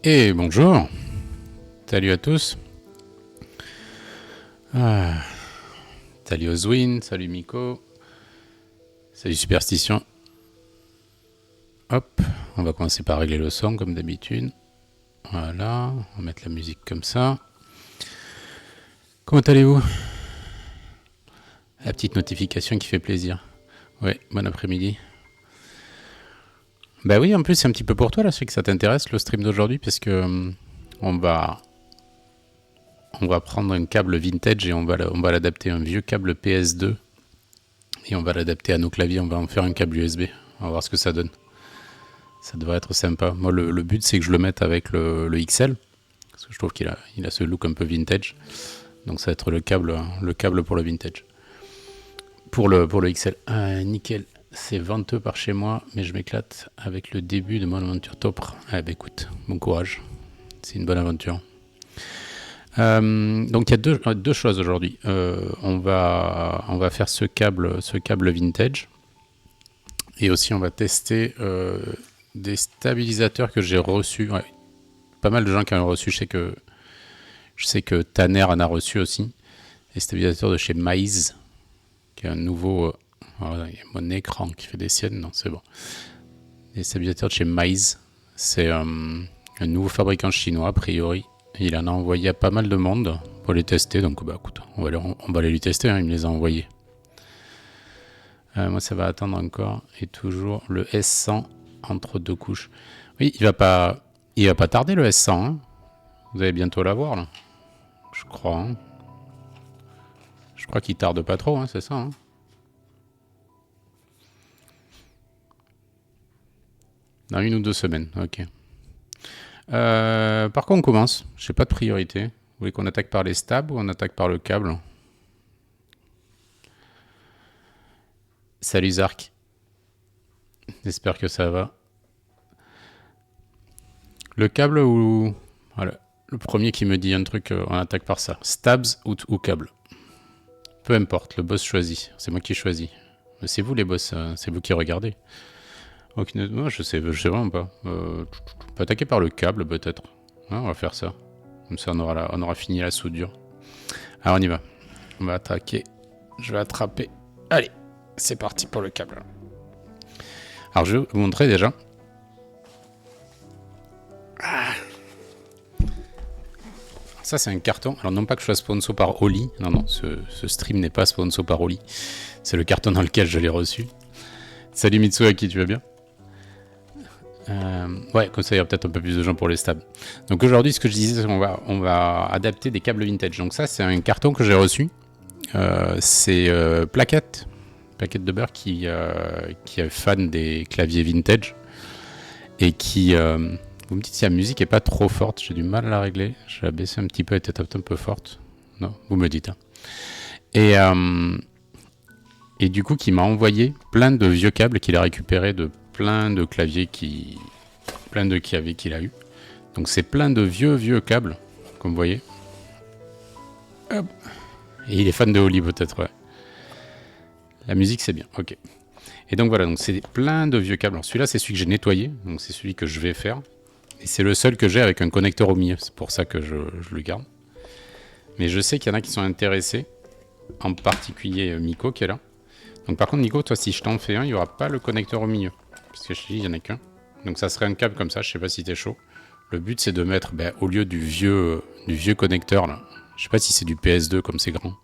Et bonjour, salut à tous. Ah, salut Oswin, salut Miko, salut Superstition. Hop, on va commencer par régler le son comme d'habitude. Voilà, on va mettre la musique comme ça. Comment allez-vous? La petite notification qui fait plaisir. Ouais, bon après-midi. Bah oui, en plus c'est un petit peu pour toi là, je sais que ça t'intéresse le stream d'aujourd'hui parce que on va prendre un câble vintage et on va l'adapter un vieux câble PS2 et on va l'adapter à nos claviers, on va en faire un câble USB. On va voir ce que ça donne. Ça devrait être sympa. Moi, le but, c'est que je le mette avec le XL, parce que je trouve qu'il a ce look un peu vintage. Donc ça va être le câble pour le vintage. Pour le XL. Nickel. C'est venteux par chez moi, mais je m'éclate avec le début de mon aventure Topre. Ah bah écoute, bon courage. C'est une bonne aventure. Donc il y a deux choses aujourd'hui. On va faire ce câble vintage. Et aussi on va tester des stabilisateurs que j'ai reçus. Ouais, pas mal de gens qui en ont reçu. Je sais que Tanner en a reçu aussi. Les stabilisateurs de chez Maïs, qui est un nouveau. Voilà, il y a mon écran qui fait des siennes. Non, c'est bon. Les stabilisateurs de chez Maïs, c'est un nouveau fabricant chinois, a priori. Il en a envoyé à pas mal de monde pour les tester. Donc, bah écoute, on va aller lui tester. Hein, il me les a envoyés. Moi, ça va attendre encore. Et toujours le S100 entre deux couches. Oui, il va pas tarder le S100. Hein. Vous allez bientôt l'avoir là. Je crois. Hein. Je crois qu'il tarde pas trop, hein, c'est ça. Hein. Dans 1 ou 2 semaines, ok. Par quoi on commence? J'ai pas de priorité. Vous voulez qu'on attaque par les stabs ou on attaque par le câble? Salut Zark. J'espère que ça va. Le câble ou... Voilà. Le premier qui me dit un truc, on attaque par ça. Stabs ou câble. Peu importe, le boss choisit. C'est moi qui choisis. Mais c'est vous les boss, c'est vous qui regardez. Aucune... Moi je sais vraiment pas. On peut attaquer par le câble peut-être. Ouais, on va faire ça. Comme ça on aura fini la soudure. Alors on y va. On va attaquer. Je vais attraper. Allez, c'est parti pour le câble. Alors je vais vous montrer déjà. Ça c'est un carton. Alors non pas que je sois sponsor par Oli. Non, non, ce stream n'est pas sponsor par Oli. C'est le carton dans lequel je l'ai reçu. Salut Mitsuaki, tu vas bien? Ouais, comme ça il y a peut-être un peu plus de gens pour les stabs. Donc aujourd'hui, ce que je disais, c'est qu'on va adapter des câbles vintage. Donc ça, c'est un carton que j'ai reçu. C'est Plaquette de beurre qui est fan des claviers vintage et qui... vous me dites si la musique est pas trop forte, j'ai du mal à la régler. Je vais la baisser un petit peu, elle était peut-être un peu forte. Non, vous me dites. Hein. Et du coup, qui m'a envoyé plein de vieux câbles qu'il a récupérés de plein de claviers qu'il a eu. Donc c'est plein de vieux câbles, comme vous voyez. Hop. Et il est fan de Oli peut-être, ouais. La musique c'est bien, ok. Et donc voilà, donc c'est plein de vieux câbles. Alors celui-là c'est celui que j'ai nettoyé, donc c'est celui que je vais faire. Et c'est le seul que j'ai avec un connecteur au milieu, c'est pour ça que je le garde. Mais je sais qu'il y en a qui sont intéressés, en particulier Miko qui est là. Donc par contre Miko, toi si je t'en fais un, il n'y aura pas le connecteur au milieu. Parce que je te dis, il n'y en a qu'un. Donc ça serait un câble comme ça, je sais pas si t'es chaud. Le but c'est de mettre, au lieu du vieux connecteur là, je sais pas si c'est du PS2 comme c'est grand.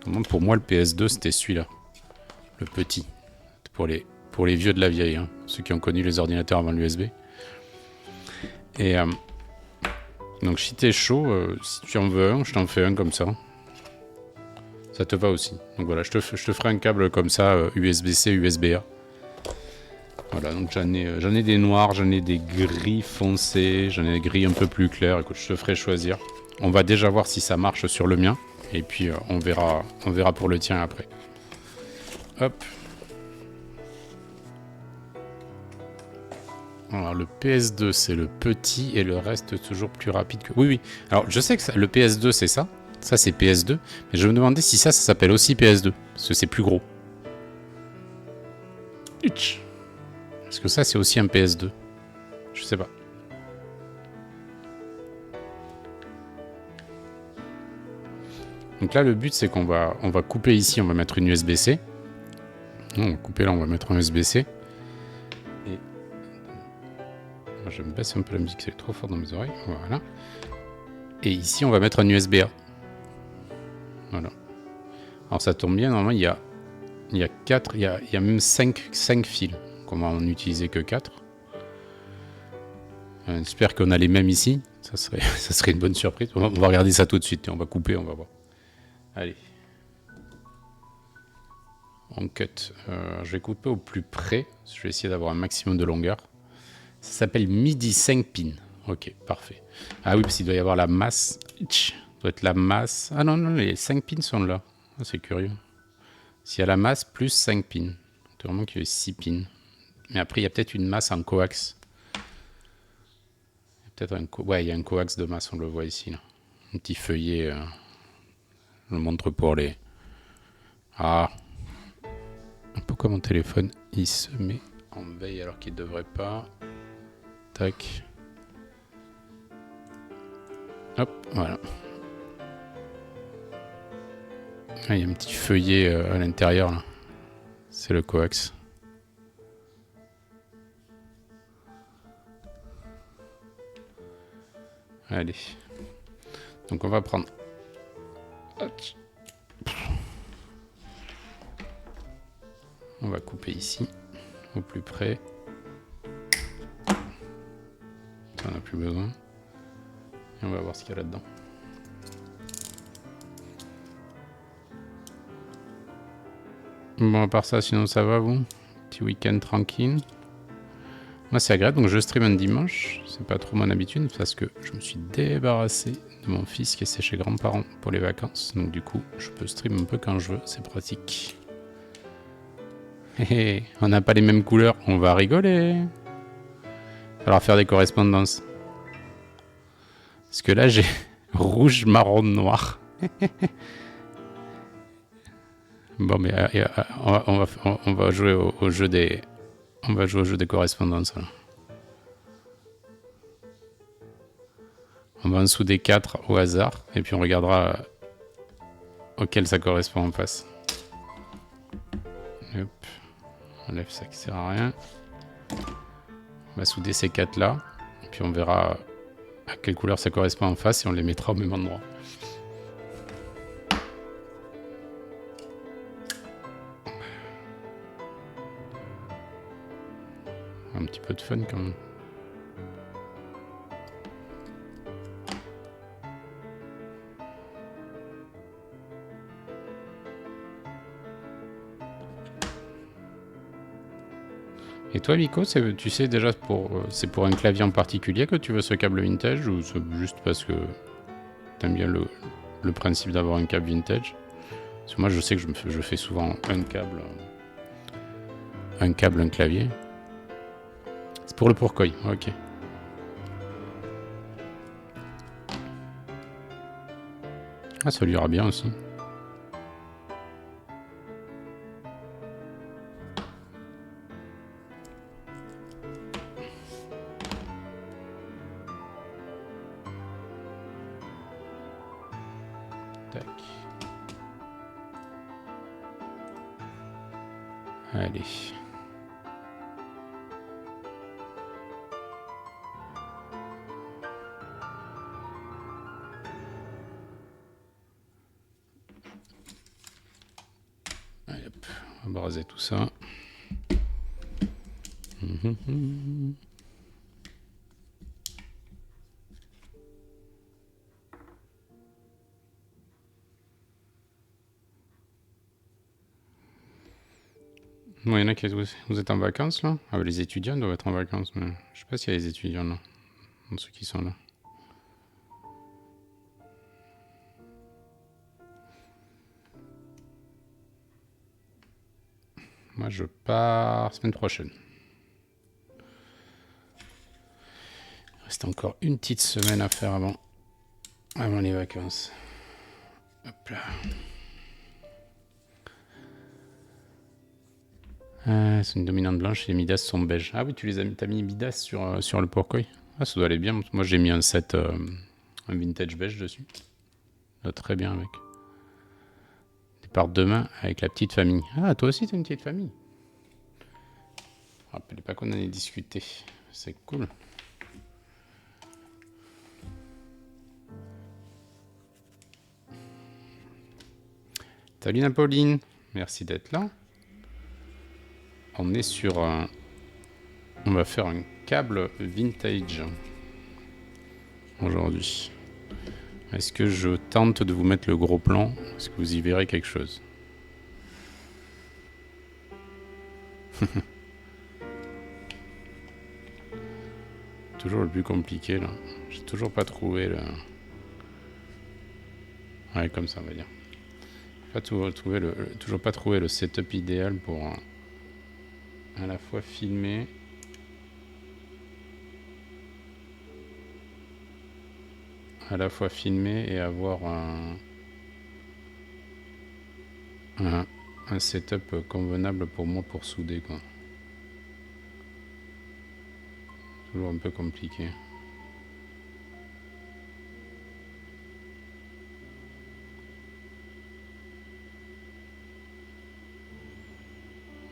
Donc, pour moi le PS2 c'était celui-là. Le petit. Pour les vieux de la vieille, hein. Ceux qui ont connu les ordinateurs avant l'USB. Et donc si t'es chaud, si tu en veux un, je t'en fais un comme ça. Ça te va aussi. Donc voilà, je te ferai un câble comme ça, USB-C, USB-A. Voilà, donc j'en ai des noirs, j'en ai des gris foncés, j'en ai des gris un peu plus clairs. Écoute, je te ferai choisir. On va déjà voir si ça marche sur le mien. Et puis on verra pour le tien après. Hop. Alors le PS2 c'est le petit et le reste toujours plus rapide que... Oui. Alors je sais que le PS2 c'est ça. Ça c'est PS2. Mais je me demandais si ça s'appelle aussi PS2. Parce que c'est plus gros. Est-ce que ça c'est aussi un PS2? Je sais pas. Donc là, le but, c'est qu'on va, couper ici, on va mettre une USB-C. Non, on va couper là, on va mettre un USB-C. Et je me baisse un peu la musique, c'est trop fort dans mes oreilles. Voilà. Et ici, on va mettre un USB-A. Voilà. Alors ça tombe bien, normalement, il y a 4, il y a même 5 fils. Donc on va en utiliser que 4. J'espère qu'on a les mêmes ici. Ça serait une bonne surprise. On va regarder ça tout de suite. On va couper, on va voir. Allez. On cut. Je vais couper au plus près. Je vais essayer d'avoir un maximum de longueur. Ça s'appelle MIDI 5 pins. Ok, parfait. Ah oui, parce qu'il doit y avoir la masse. Ça doit être la masse. Ah non, non, les 5 pins sont là. Ah, c'est curieux. S'il y a la masse plus 5 pins. C'est vraiment qu'il y a 6 pins. Mais après, il y a peut-être une masse en coax. Ouais, il y a un coax de masse, on le voit ici. Là. Un petit feuillet. Je le montre pour les... Ah. Pourquoi mon téléphone, il se met en veille alors qu'il ne devrait pas. Tac. Hop, voilà. Ah, il y a un petit feuillet à l'intérieur, là. C'est le coax. Allez. Donc on va prendre... On va couper ici, au plus près. Ça, on n'a plus besoin. Et on va voir ce qu'il y a là-dedans. Bon, à part ça, sinon ça va, vous? Petit week-end tranquille. Moi, c'est agréable, donc je stream un dimanche. C'est pas trop mon habitude, parce que je me suis débarrassé de mon fils qui est chez grands-parents pour les vacances. Donc du coup, je peux stream un peu quand je veux, c'est pratique. Hé, on n'a pas les mêmes couleurs, on va rigoler. Il va falloir faire des correspondances. Parce que là, j'ai rouge, marron, noir. Bon, mais on va jouer au jeu des... On va jouer au jeu des correspondances. Là. On va en dessous des 4 au hasard. Et puis on regardera auquel ça correspond en face. Hop. On enlève ça qui sert à rien. On va souder ces 4 là. Et puis on verra à quelle couleur ça correspond en face. Et on les mettra au même endroit. Un petit peu de fun quand même. Et toi, Miko, tu sais déjà c'est pour un clavier en particulier que tu veux ce câble vintage ou c'est juste parce que t'aimes bien le principe d'avoir un câble vintage? Parce que moi, je sais que je fais souvent un câble, un clavier. C'est pour le pourquoi, ok. Ah, ça lui ira bien aussi. Tac. Allez. Allez, hop. On va braser tout ça. Bon, il y en a qui... Vous êtes en vacances, là? Ah, bah, les étudiants doivent être en vacances, mais je sais pas s'il y a les étudiants, là. Ceux qui sont là. Moi, je pars semaine prochaine. Il reste encore une petite semaine à faire avant les vacances. Hop là. C'est une dominante blanche et les Midas sont beiges. Ah oui, t'as mis Midas sur le pourquoi. Ah, ça doit aller bien. Moi, j'ai mis un set, un vintage beige dessus. Ça va très bien avec. part demain avec la petite famille. Ah, toi aussi, t'as une petite famille. Rappelez pas qu'on en ait discuté. C'est cool. Salut Napauline, merci d'être là. On est sur un... On va faire un câble vintage aujourd'hui. Est-ce que je tente de vous mettre le gros plan? Est-ce que vous y verrez quelque chose? Toujours le plus compliqué là. J'ai toujours pas trouvé le... Ouais, comme ça on va dire. Toujours pas trouvé le setup idéal pour à la fois filmer et avoir un setup convenable pour moi pour souder quoi. Toujours un peu compliqué.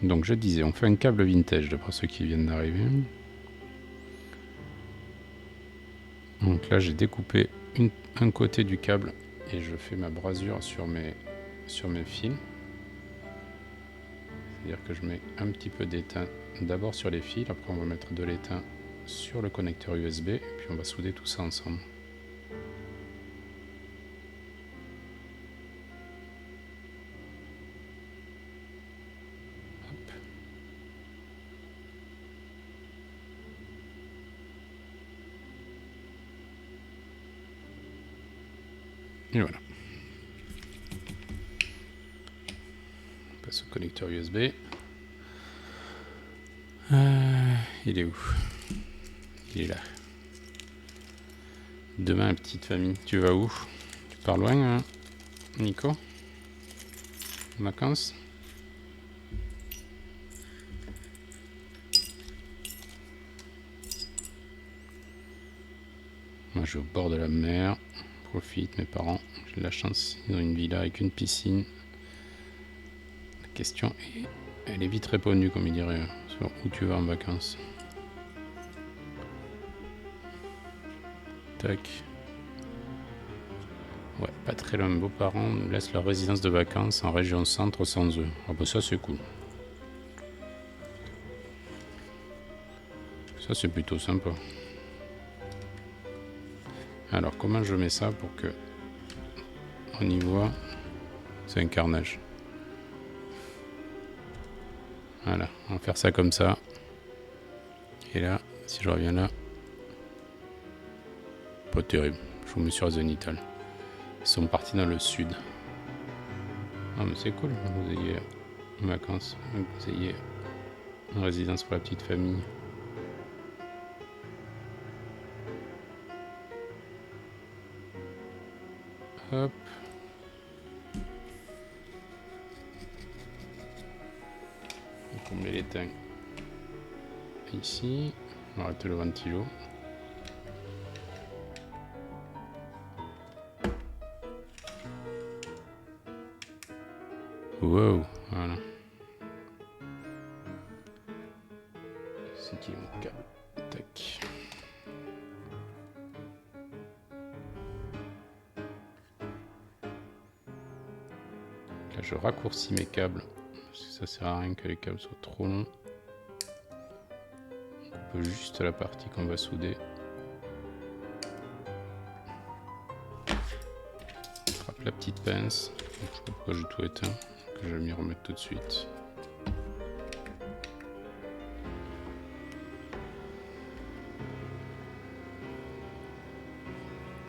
Donc je disais, on fait un câble vintage d'après ceux qui viennent d'arriver. Donc là j'ai découpé un côté du câble et je fais ma brasure sur mes fils. C'est-à-dire que je mets un petit peu d'étain d'abord sur les fils, après on va mettre de l'étain sur le connecteur USB et puis on va souder tout ça ensemble. Et voilà. On passe au connecteur USB. Il est où? Il est là. Demain, petite famille, tu vas où? Tu pars loin, hein, Nico? En vacances? Moi, je suis au bord de la mer. Profite, mes parents. J'ai de la chance, ils ont une villa avec une piscine. La question est, elle est vite répondue, comme il dirait, sur où tu vas en vacances. Tac. Ouais, pas très loin. Mes beaux-parents nous laissent leur résidence de vacances en région centre sans eux. Ah bah ça c'est cool. Ça c'est plutôt sympa. Alors comment je mets ça pour que on y voit? C'est un carnage. Voilà, on va faire ça comme ça. Et là, si je reviens là, pas terrible. Je vous mets sur Zenital. Ils sont partis dans le sud. Ah mais c'est cool, vous ayez vacances, vous ayez une résidence pour la petite famille. Hop. On met l'étain ici. On va arrêter le ventilo. Wow, voilà. C'est qui mon câble? Tac. Là, je raccourcis mes câbles parce que ça sert à rien que les câbles soient trop longs. On coupe juste la partie qu'on va souder. Attrape la petite pince. Je sais pas pourquoi j'ai tout éteint. Que je vais m'y remettre tout de suite.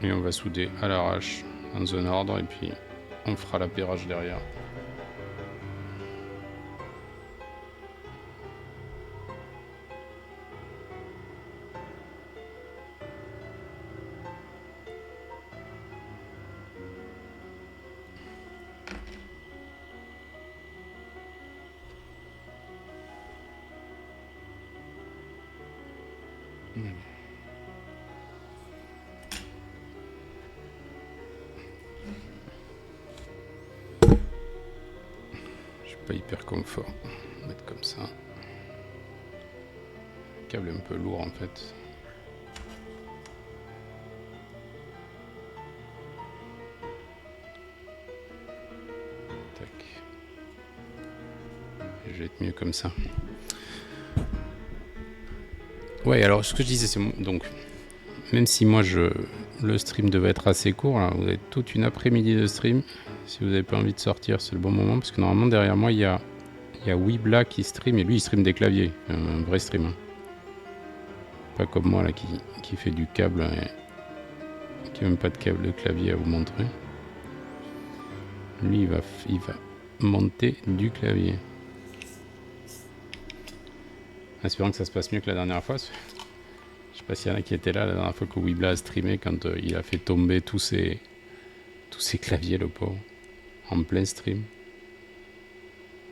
Et on va souder à l'arrache dans un ordre et puis on fera l'appairage derrière. Pas hyper confort. On va mettre comme ça. Le câble est un peu lourd en fait. Tac. Je vais être mieux comme ça. Ouais, alors ce que je disais, c'est donc même si moi le stream devait être assez court, là, vous avez toute une après-midi de stream. Si vous n'avez pas envie de sortir, c'est le bon moment parce que normalement derrière moi il y a Wibla qui stream et lui il stream des claviers, un vrai stream. Hein. Pas comme moi là qui fait du câble et qui n'a même pas de câble de clavier à vous montrer. Lui il va monter du clavier. Espérons que ça se passe mieux que la dernière fois. Je sais pas s'il y en a qui étaient là la dernière fois que Wibla a streamé quand il a fait tomber tous ses claviers, le pauvre, en plein stream.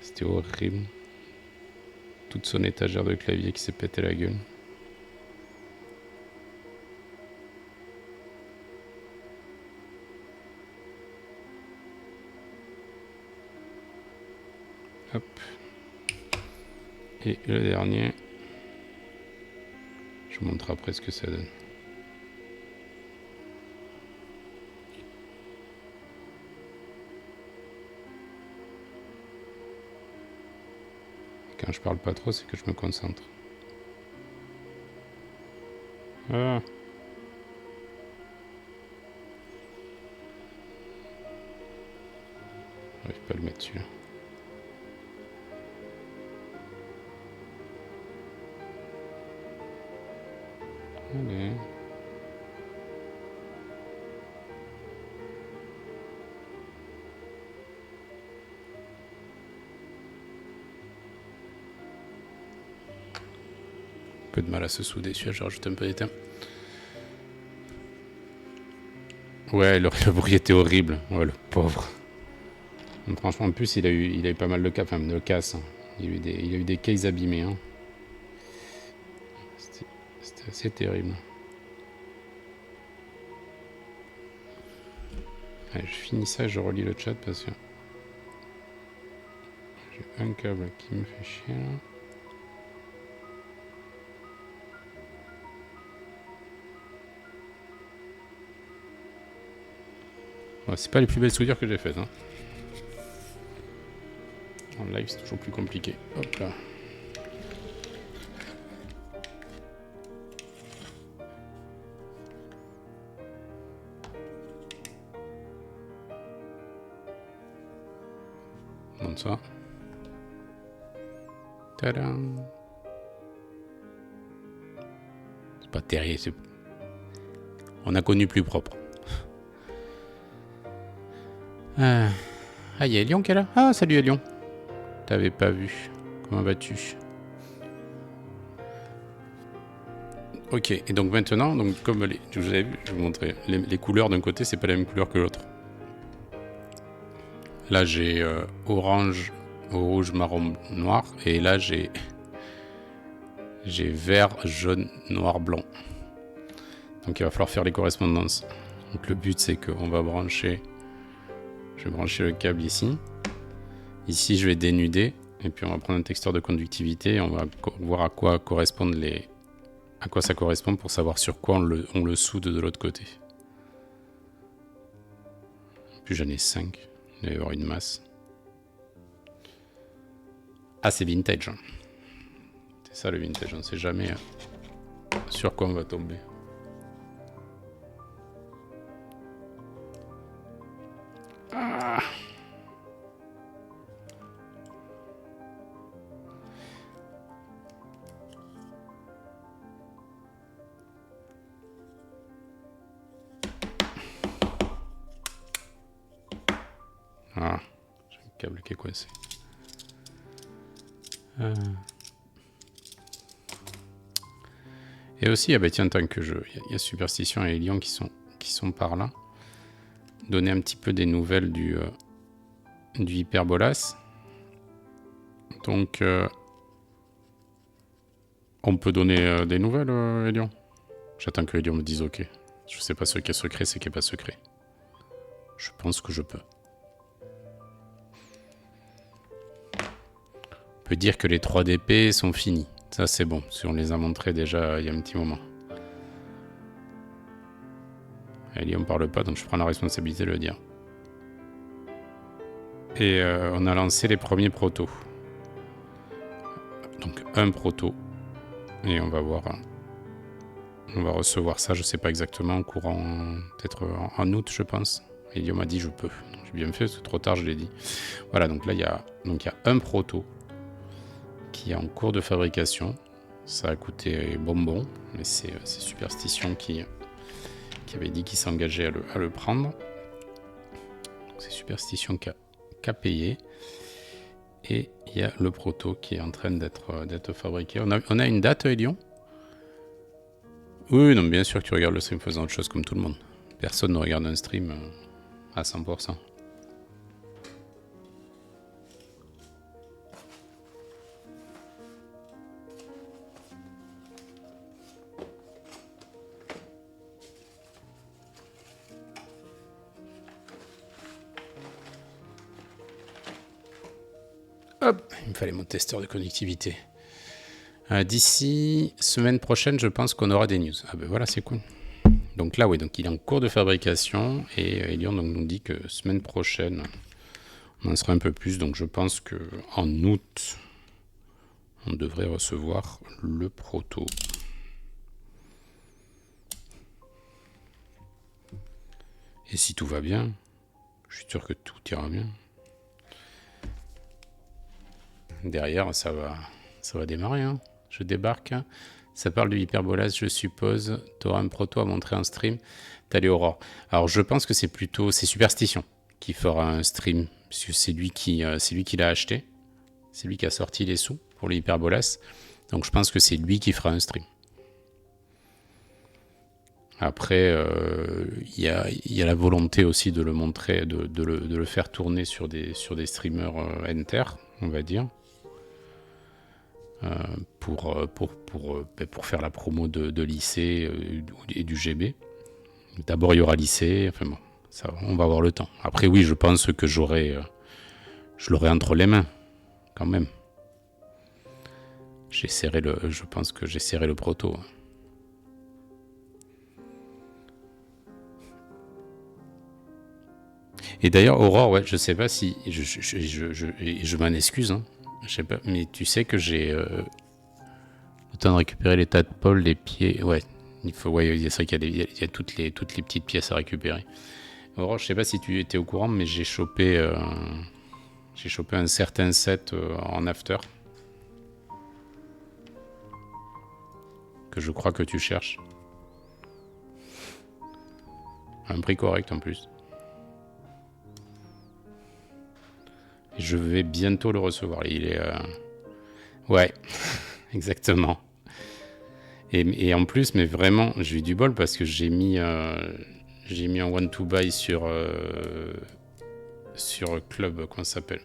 C'était horrible. Toute son étagère de clavier qui s'est pété la gueule. Hop. Et le dernier, je vous montre après ce que ça donne. Quand je parle pas trop, c'est que je me concentre. Ah. J'arrive pas à le mettre dessus. Allez. Un peu de mal à se souder, celui-là, je rajoute un peu d'étain. Ouais, le bruit était horrible. Ouais, le pauvre. Donc, franchement, en plus, il a eu pas mal de cas, enfin, de casse. Hein. Il a eu des cases abîmées. Hein. C'était assez terrible. Allez, je finis ça et je relis le chat parce que j'ai un câble qui me fait chier là. Bon, c'est pas les plus belles soudures que j'ai faites. Hein. En live, c'est toujours plus compliqué. Hop là. Monte ça. Tadam. C'est pas terrible. On a connu plus propre. Ah, il y a Elion qui est là. Ah, salut Elion. T'avais pas vu. Comment vas-tu? Ok, et donc maintenant, donc comme je vous avais vu, je vais vous montrer. Les couleurs d'un côté, c'est pas la même couleur que l'autre. Là, j'ai orange, rouge, marron, noir. Et là, j'ai vert, jaune, noir, blanc. Donc il va falloir faire les correspondances. Donc le but, c'est qu'on va brancher... Je vais brancher le câble ici. Ici, je vais dénuder. Et puis, on va prendre un texteur de conductivité. Et on va voir à quoi correspondent à quoi ça correspond pour savoir sur quoi on le soude de l'autre côté. Puis j'en ai 5. Il va y avoir une masse. Ah, c'est vintage. C'est ça le vintage. On ne sait jamais sur quoi on va tomber. Ah. Ah, j'ai un câble qui est coincé. Et aussi, ah bah tiens, tant que il y a Superstition et Elion qui sont par là. Donner un petit peu des nouvelles du Hyperbolas. Donc, on peut donner des nouvelles, Elion. J'attends que Elion me dise OK. Je sais pas ce qui est secret, ce qui est pas secret. Je pense que je peux. peut dire que les 3DP sont finis. Ça c'est bon, si on les a montrés déjà il y a un petit moment. Allez, on parle pas, donc je prends la responsabilité de le dire. Et on a lancé les premiers protos. Donc un proto. Et on va voir. On va recevoir ça, je sais pas exactement, courant peut-être en août, je pense. Et on m'a dit je peux. J'ai bien fait, c'est trop tard, je l'ai dit. Voilà, donc là il y a un proto qui est en cours de fabrication. Ça a coûté bonbon, mais c'est Superstition qui avait dit qu'il s'engageait à le prendre. C'est Superstition qui a payé. Et il y a le proto qui est en train d'être fabriqué. On a une date, Elion? Oui, non, bien sûr que tu regardes le stream faisant autre chose comme tout le monde. Personne ne regarde un stream à 100%. Hop, il me fallait mon testeur de connectivité. D'ici semaine prochaine, je pense qu'on aura des news. Ah ben voilà, c'est cool. Donc là, oui, donc il est en cours de fabrication et Elion nous dit que semaine prochaine, on en sera un peu plus. Donc je pense qu'en août, on devrait recevoir le proto. Et si tout va bien, je suis sûr que tout ira bien. Derrière, ça va démarrer. Hein. Je débarque. Ça parle de Hyperbolas, je suppose. Tu auras un proto à montrer en stream. T'as les Aurores. Alors, je pense que c'est Superstition qui fera un stream. Parce que c'est lui qui l'a acheté. C'est lui qui a sorti les sous pour les Hyperbolas. Donc, je pense que c'est lui qui fera un stream. Après, il y a la volonté aussi de le montrer, de le faire tourner sur des streamers enter, on va dire. Pour faire la promo de lycée et du GB. D'abord, il y aura lycée. Enfin bon, ça, on va avoir le temps. Après, oui, je pense que je l'aurai entre les mains, quand même. Je pense que j'essaierai le proto. Et d'ailleurs, Aurore, ouais, je sais pas si... Je m'en excuse, hein. Je sais pas, mais tu sais que j'ai le temps de récupérer les tadpoles, les pieds. Ouais, c'est vrai qu'il y a toutes les petites pièces à récupérer. Aurore, je sais pas si tu étais au courant, mais j'ai chopé un certain set en after que je crois que tu cherches. À un prix correct en plus. Et je vais bientôt le recevoir. Il est ouais, exactement. Et en plus, mais vraiment, j'ai eu du bol parce que j'ai mis un one to buy sur Club, comment ça s'appelle,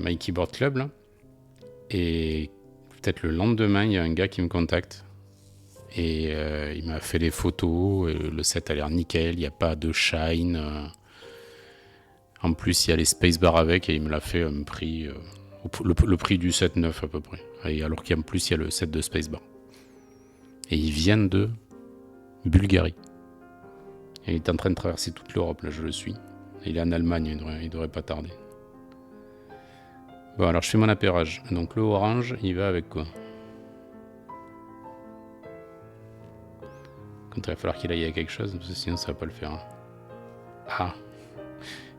My Keyboard Club là. Et peut-être le lendemain, il y a un gars qui me contacte et il m'a fait les photos. Et le set a l'air nickel, il n'y a pas de shine. En plus, il y a les spacebar avec et il me l'a fait un prix, le prix du set neuf à peu près. Et alors qu'en plus, il y a le set de spacebar. Et ils viennent de Bulgarie. Et il est en train de traverser toute l'Europe, là je le suis. Et il est en Allemagne, il devrait pas tarder. Bon, alors je fais mon appairage. Donc le orange, il va avec quoi? Quand il va falloir qu'il aille à quelque chose, parce que sinon ça va pas le faire. Hein. Ah,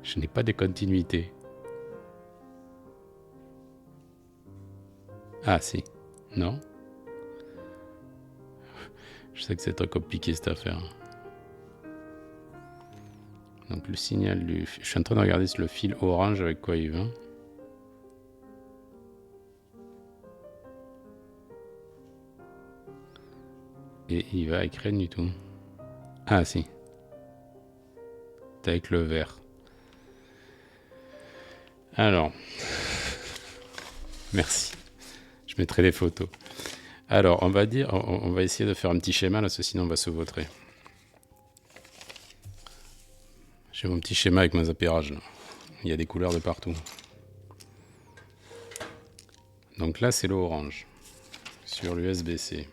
je n'ai pas de continuité. Ah si, non. Je sais que c'est très compliqué cette affaire. Donc le signal du... Je suis en train de regarder le fil orange avec quoi il va. Et il va avec rien du tout. Ah si. C'est avec le vert. Alors. Merci. Je mettrai les photos. Alors, on va essayer de faire un petit schéma là, sinon on va se vautrer. J'ai mon petit schéma avec mes appairages là. Il y a des couleurs de partout. Donc là, c'est le orange. Sur l'USB-C.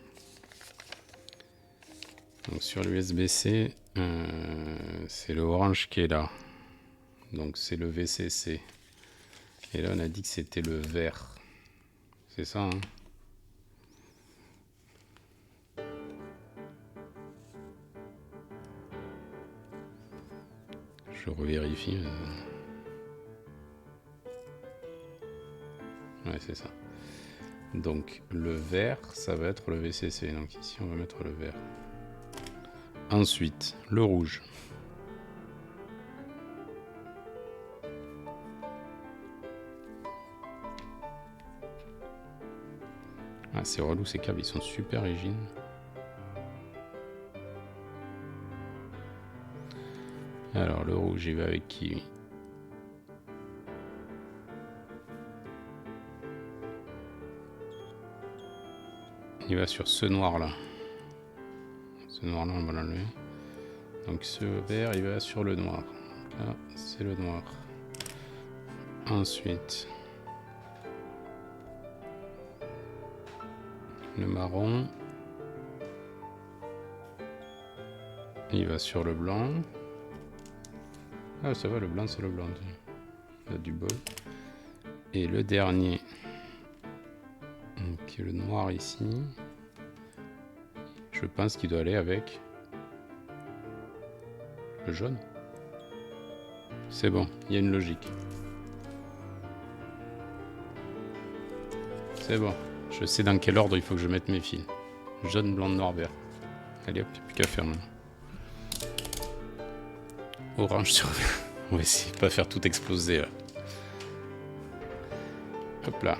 Donc sur l'USB-C, c'est le orange qui est là. Donc c'est le VCC. Et là, on a dit que c'était le vert. C'est ça, hein? Je revérifie. Ouais, c'est ça. Donc le vert, ça va être le VCC. Donc ici, on va mettre le vert. Ensuite, le rouge. Ah, c'est relou, ces câbles, ils sont super rigides. Alors, le rouge, il va avec qui? Il va sur ce noir-là. Ce noir-là, on va l'enlever. Donc, ce vert, il va sur le noir. Là, c'est le noir. Ensuite, le marron. Il va sur le blanc. Ah, ça va, le blanc, c'est le blanc. Il y a du bol. Et le dernier, qui est le noir ici, je pense qu'il doit aller avec le jaune. C'est bon, il y a une logique. C'est bon, je sais dans quel ordre il faut que je mette mes fils. Jaune, blanc, noir, vert. Allez hop, il n'y a plus qu'à faire maintenant. Orange sur vert. On va essayer de pas faire tout exploser là. Hop là.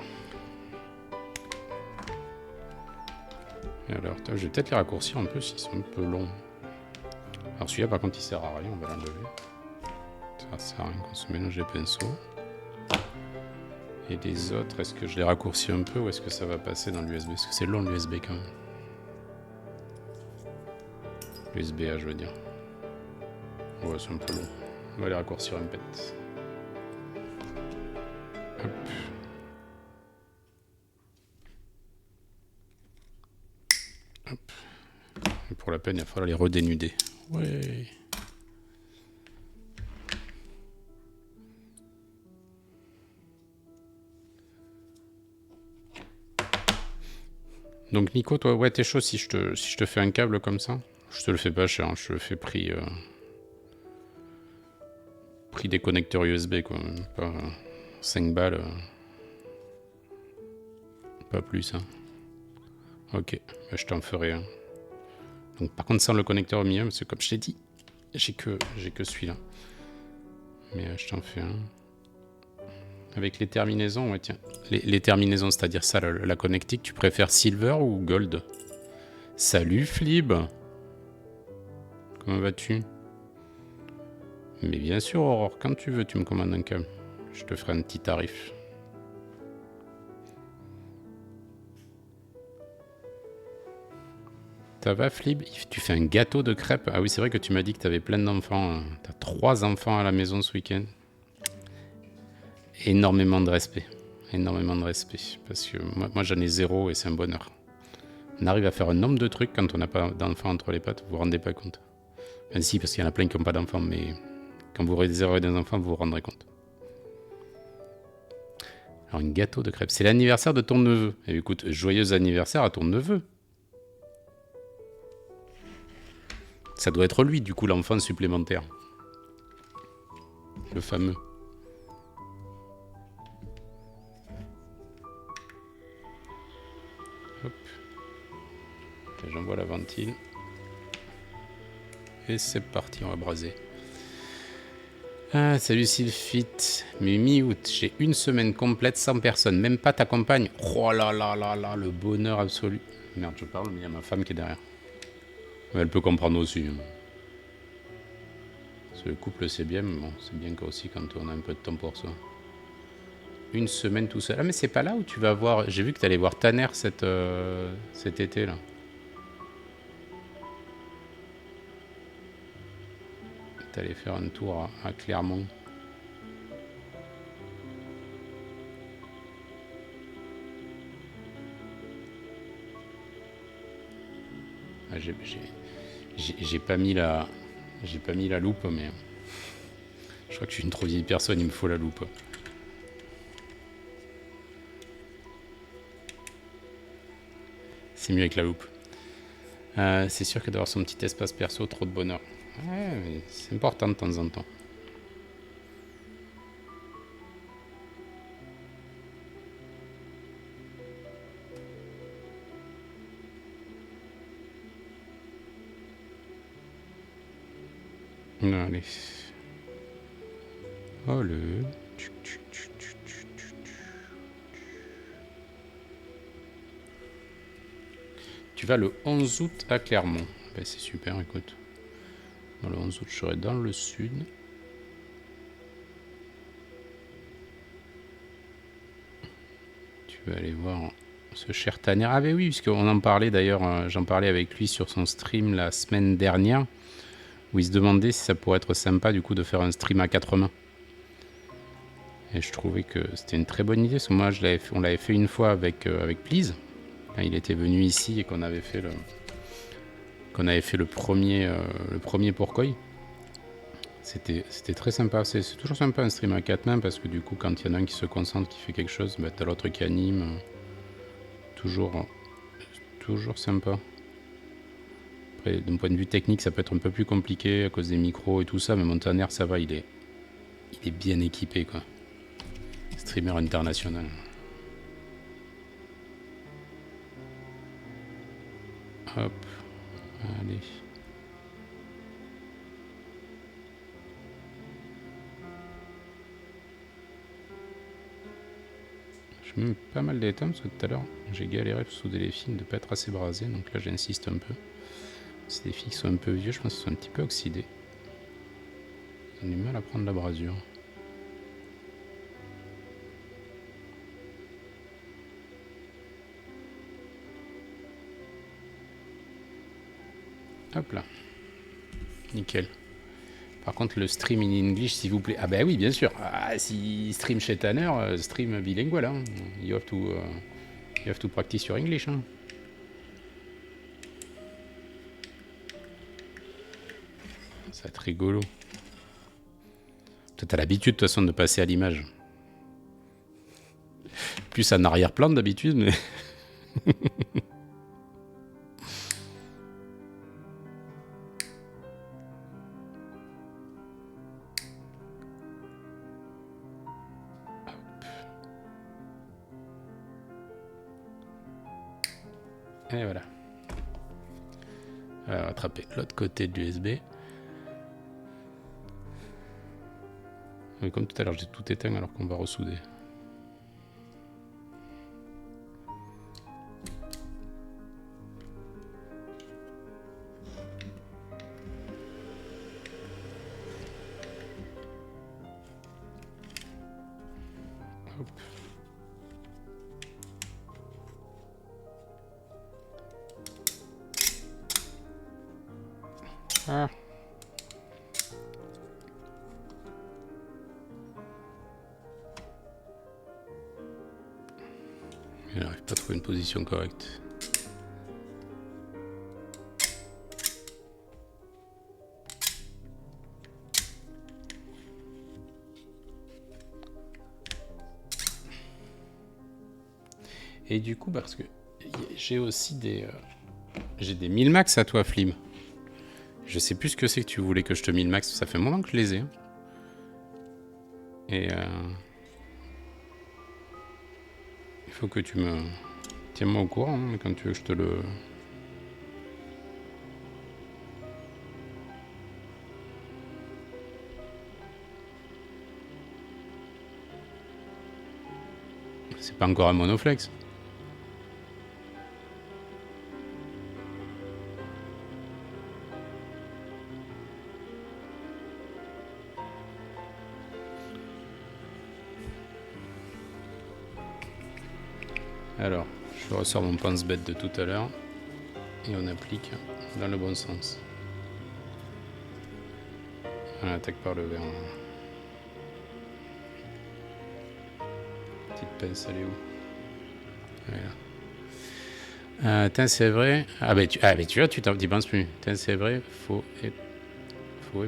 Et alors, je vais peut-être les raccourcir un peu s'ils sont un peu longs. Alors celui-là par contre il sert à rien, on va l'enlever. Ça sert à rien qu'on se mélange les pinceaux. Et les autres, est-ce que je les raccourcis un peu ou est-ce que ça va passer dans l'USB? Parce que c'est long l'USB quand même. L'USB-A je veux dire. Ouais, c'est un peu long. On va les raccourcir un peu. Hop. Hop. Et pour la peine, il va falloir les redénuder. Ouais. Donc Nico, toi, ouais, t'es chaud si je te fais un câble comme ça? Je te le fais pas cher, hein, je te le fais prix des connecteurs USB, quoi. Pas 5 balles. Pas plus, hein. Ok, bah, je t'en ferai un. Donc par contre sans le connecteur au milieu, parce que comme je t'ai dit, j'ai que celui-là. Mais je t'en fais un. Avec les terminaisons, ouais tiens. Les terminaisons, c'est-à-dire ça, la connectique, tu préfères silver ou gold? Salut Flib! Comment vas-tu? Mais bien sûr Aurore, quand tu veux, tu me commandes un câble. Je te ferai un petit tarif. Ça va Flib? Tu fais un gâteau de crêpes? Ah oui, c'est vrai que tu m'as dit que tu avais plein d'enfants. Tu as 3 enfants à la maison ce week-end. Énormément de respect. Énormément de respect. Parce que moi j'en ai 0 et c'est un bonheur. On arrive à faire un nombre de trucs quand on n'a pas d'enfants entre les pattes, vous vous rendez pas compte. Enfin si, parce qu'il y en a plein qui n'ont pas d'enfants, mais quand vous réservez des enfants, vous vous rendrez compte. Alors, un gâteau de crêpes. C'est l'anniversaire de ton neveu. Et écoute, joyeux anniversaire à ton neveu. Ça doit être lui, du coup, l'enfant supplémentaire. Le fameux. Hop. J'envoie la ventile. Et c'est parti, on va braser. Ah, salut Sylphite. Mais mi-août, j'ai une semaine complète sans personne, même pas ta compagne. Oh là là là là, le bonheur absolu. Merde, je parle, mais il y a ma femme qui est derrière. Mais elle peut comprendre aussi. Le couple c'est bien, mais bon, c'est bien aussi quand on a un peu de temps pour soi. Une semaine tout seul. Ah mais c'est pas là où tu vas voir... J'ai vu que tu allais voir Tanner cet été là. Tu allais faire un tour à Clermont. Ah, j'ai pas mis la... J'ai pas mis la loupe, mais... Je crois que je suis une trop vieille personne, il me faut la loupe. C'est mieux avec la loupe. C'est sûr que d'avoir son petit espace perso, trop de bonheur. Ouais, mais c'est important de temps en temps. Allez. Oh le... Tu vas le 11 août à Clermont. Ben, c'est super, écoute. Bon, le 11 août, je serai dans le sud. Tu vas aller voir ce cher Tanner. Ah ben oui, puisqu'on en parlait d'ailleurs, j'en parlais avec lui sur son stream la semaine dernière, où il se demandait si ça pourrait être sympa du coup de faire un stream à 4 mains. Et je trouvais que c'était une très bonne idée, parce que moi on l'avait fait une fois avec Please. Quand il était venu ici et qu'on avait fait le premier Pourquoi. C'était très sympa. C'est toujours sympa un stream à 4 mains, parce que du coup quand il y en a un qui se concentre, qui fait quelque chose, bah, t'as l'autre qui anime. Toujours sympa. Après, d'un point de vue technique, ça peut être un peu plus compliqué à cause des micros et tout ça, mais Montaner, ça va, il est bien équipé, quoi. Streamer international. Hop, allez. Je mets pas mal d'étapes, parce que tout à l'heure, j'ai galéré pour souder les fils, de pas être assez brasé, donc là j'insiste un peu. C'est des fils qui sont un peu vieux, je pense qu'ils sont un petit peu oxydés. Ils ont du mal à prendre la brasure. Hop là. Nickel. Par contre, le stream in English, s'il vous plaît. Ah bah oui, bien sûr. Ah, si stream chez Tanner, stream bilingual. Hein. You have to practice your English. Hein. Ça va être rigolo. Toi, t'as l'habitude de toute façon de passer à l'image. Plus en arrière-plan d'habitude, mais... Et voilà. On va rattraper l'autre côté de l'USB. Comme tout à l'heure, j'ai tout éteint alors qu'on va ressouder. Hop. Ah. Il n'arrive pas à trouver une position correcte. Et du coup, parce que j'ai aussi j'ai des 1000 max à toi, Flim. Je sais plus ce que c'est que tu voulais que je te 1000 max. Ça fait un moment que je les ai. Et il faut que tu me... Tiens-moi au courant hein, quand tu veux que je te le... C'est pas encore un monoflex. Alors, je ressors mon pense-bête de tout à l'heure et on applique dans le bon sens. On attaque par le vert. Petite pince, elle est où? Voilà. C'est vrai. Tu vois, tu t'y penses plus. C'est vrai, faut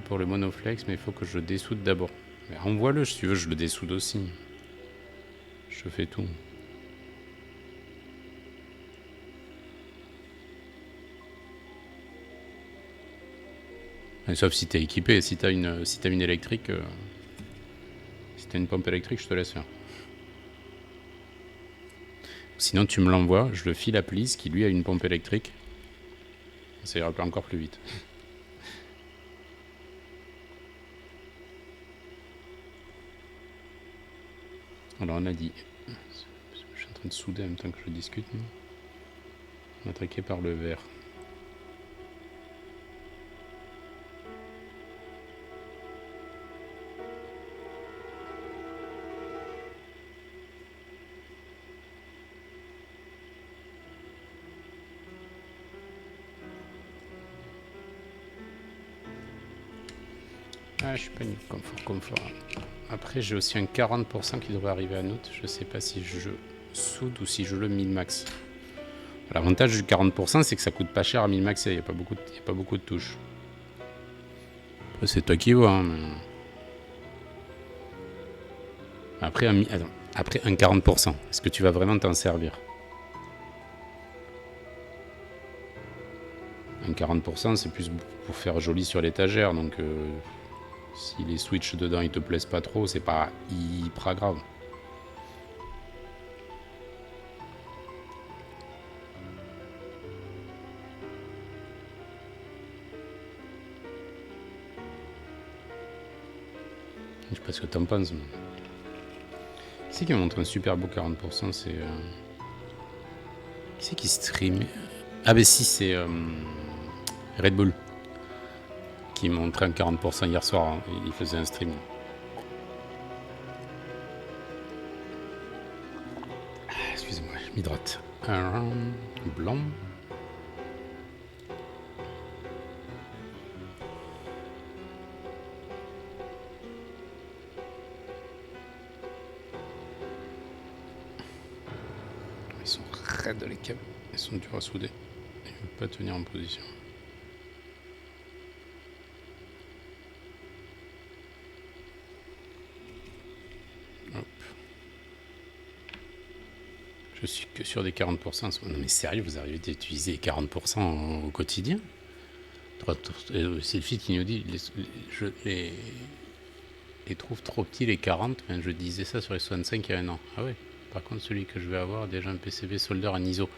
pour le monoflex, mais il faut que je dessoude d'abord. Mais renvoie-le, si tu veux, je le dessoude aussi. Je fais tout. Sauf si t'es équipé, si t'as une électrique, si t'as une pompe électrique, je te laisse faire. Sinon, tu me l'envoies, je le file à Please, qui lui a une pompe électrique. Ça ira encore plus vite. Alors, on a dit. Je suis en train de souder en même temps que je discute. On est attaqué par le vert. Ah, je suis pas nul. Confort. Après, j'ai aussi un 40% qui devrait arriver à note. Je sais pas si je soude ou si je le min-max. L'avantage du 40%, c'est que ça coûte pas cher à min-maxer. Il n'y a pas beaucoup de touches. Après, c'est toi qui vois. Hein, mais... Après, un 40%, est-ce que tu vas vraiment t'en servir? Un 40%, c'est plus pour faire joli sur l'étagère. Donc, si les switches dedans ils te plaisent pas trop, c'est pas hyper grave. Je sais pas ce que t'en penses. Mais... Qui c'est qui montre un super beau 40%? C'est. Qui c'est qui stream? Ah, ben si, c'est Red Bull. Qui montrait un 40% hier soir. Hein. Il faisait un stream. Excusez-moi, je m'hydrate. Blanc. Ils sont raides les câbles. Ils sont durs à souder. Ils ne veulent pas tenir en position. Hop. Je suis que sur des 40%. Non mais sérieux, vous arrivez à utiliser les 40% au quotidien? C'est le fil qui nous dit, je les trouve trop petits les 40. Enfin, je disais ça sur les 65 il y a un an. Ah ouais. Par contre, celui que je vais avoir a déjà un PCB solder en ISO.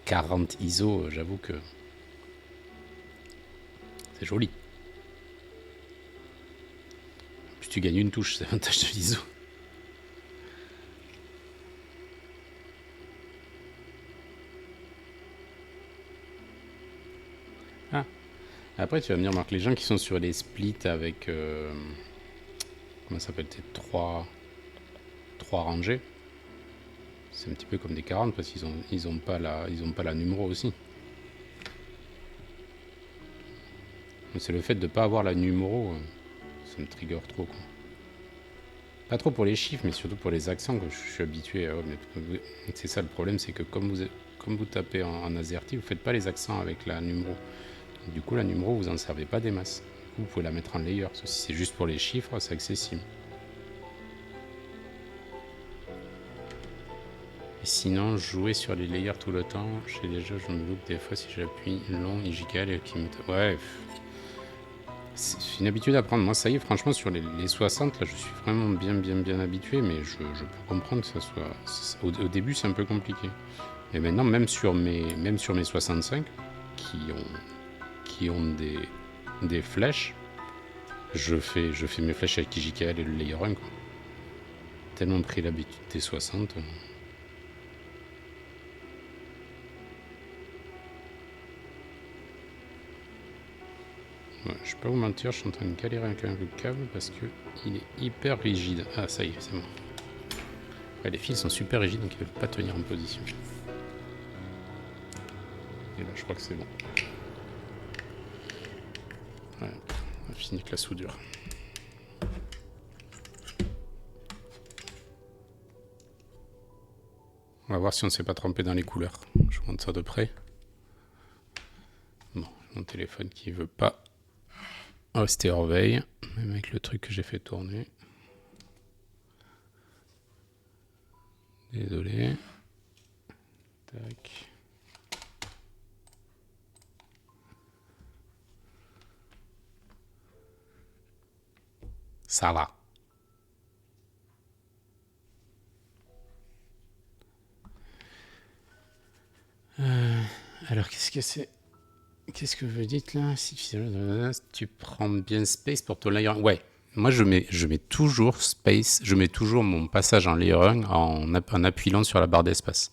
40 ISO, j'avoue que c'est joli. En plus, tu gagnes une touche, c'est l'avantage de l'ISO. Ah. Après, tu vas me dire, Marc, les gens qui sont sur les splits avec... comment ça s'appelle? 3 rangées. C'est un petit peu comme des 40 parce qu'ils ont pas la numéro aussi. C'est le fait de ne pas avoir la numéro, ça me trigger trop, quoi. Pas trop pour les chiffres, mais surtout pour les accents, que je suis habitué. C'est ça le problème, c'est que comme vous tapez en AZERTY, vous faites pas les accents avec la numéro. Du coup, la numéro, vous en servez pas des masses. Vous pouvez la mettre en layer. Si c'est juste pour les chiffres, c'est accessible. Et sinon, jouer sur les layers tout le temps, chez les jeux, je me loupe des fois si j'appuie long, IJKL et qui me... Ouais, c'est une habitude à prendre. Moi, ça y est, franchement, sur les 60, là, je suis vraiment bien habitué, mais je peux comprendre que ça soit... Au début, c'est un peu compliqué. Et maintenant, même sur mes 65, qui ont des flèches, je fais mes flèches avec IJKL et le layer 1, quoi. Tellement pris l'habitude des 60. Ouais, je vais pas vous mentir, je suis en train de galérer avec le câble parce que il est hyper rigide. Ah, ça y est, c'est bon. Ouais, les fils sont super rigides, donc ils ne veulent pas tenir en position. Et là, je crois que c'est bon. Ouais, on a fini avec la soudure. va voir si on ne s'est pas trompé dans les couleurs. Je vous montre ça de près. Bon, mon téléphone qui veut pas rester hors veille, même avec le truc que j'ai fait tourner. Désolé. Tac. Ça va. Alors, qu'est-ce que c'est? Qu'est-ce que vous dites là? Si tu prends bien Space pour ton layer. Ouais, moi je mets toujours Space, je mets toujours mon passage en layering en appuyant sur la barre d'espace.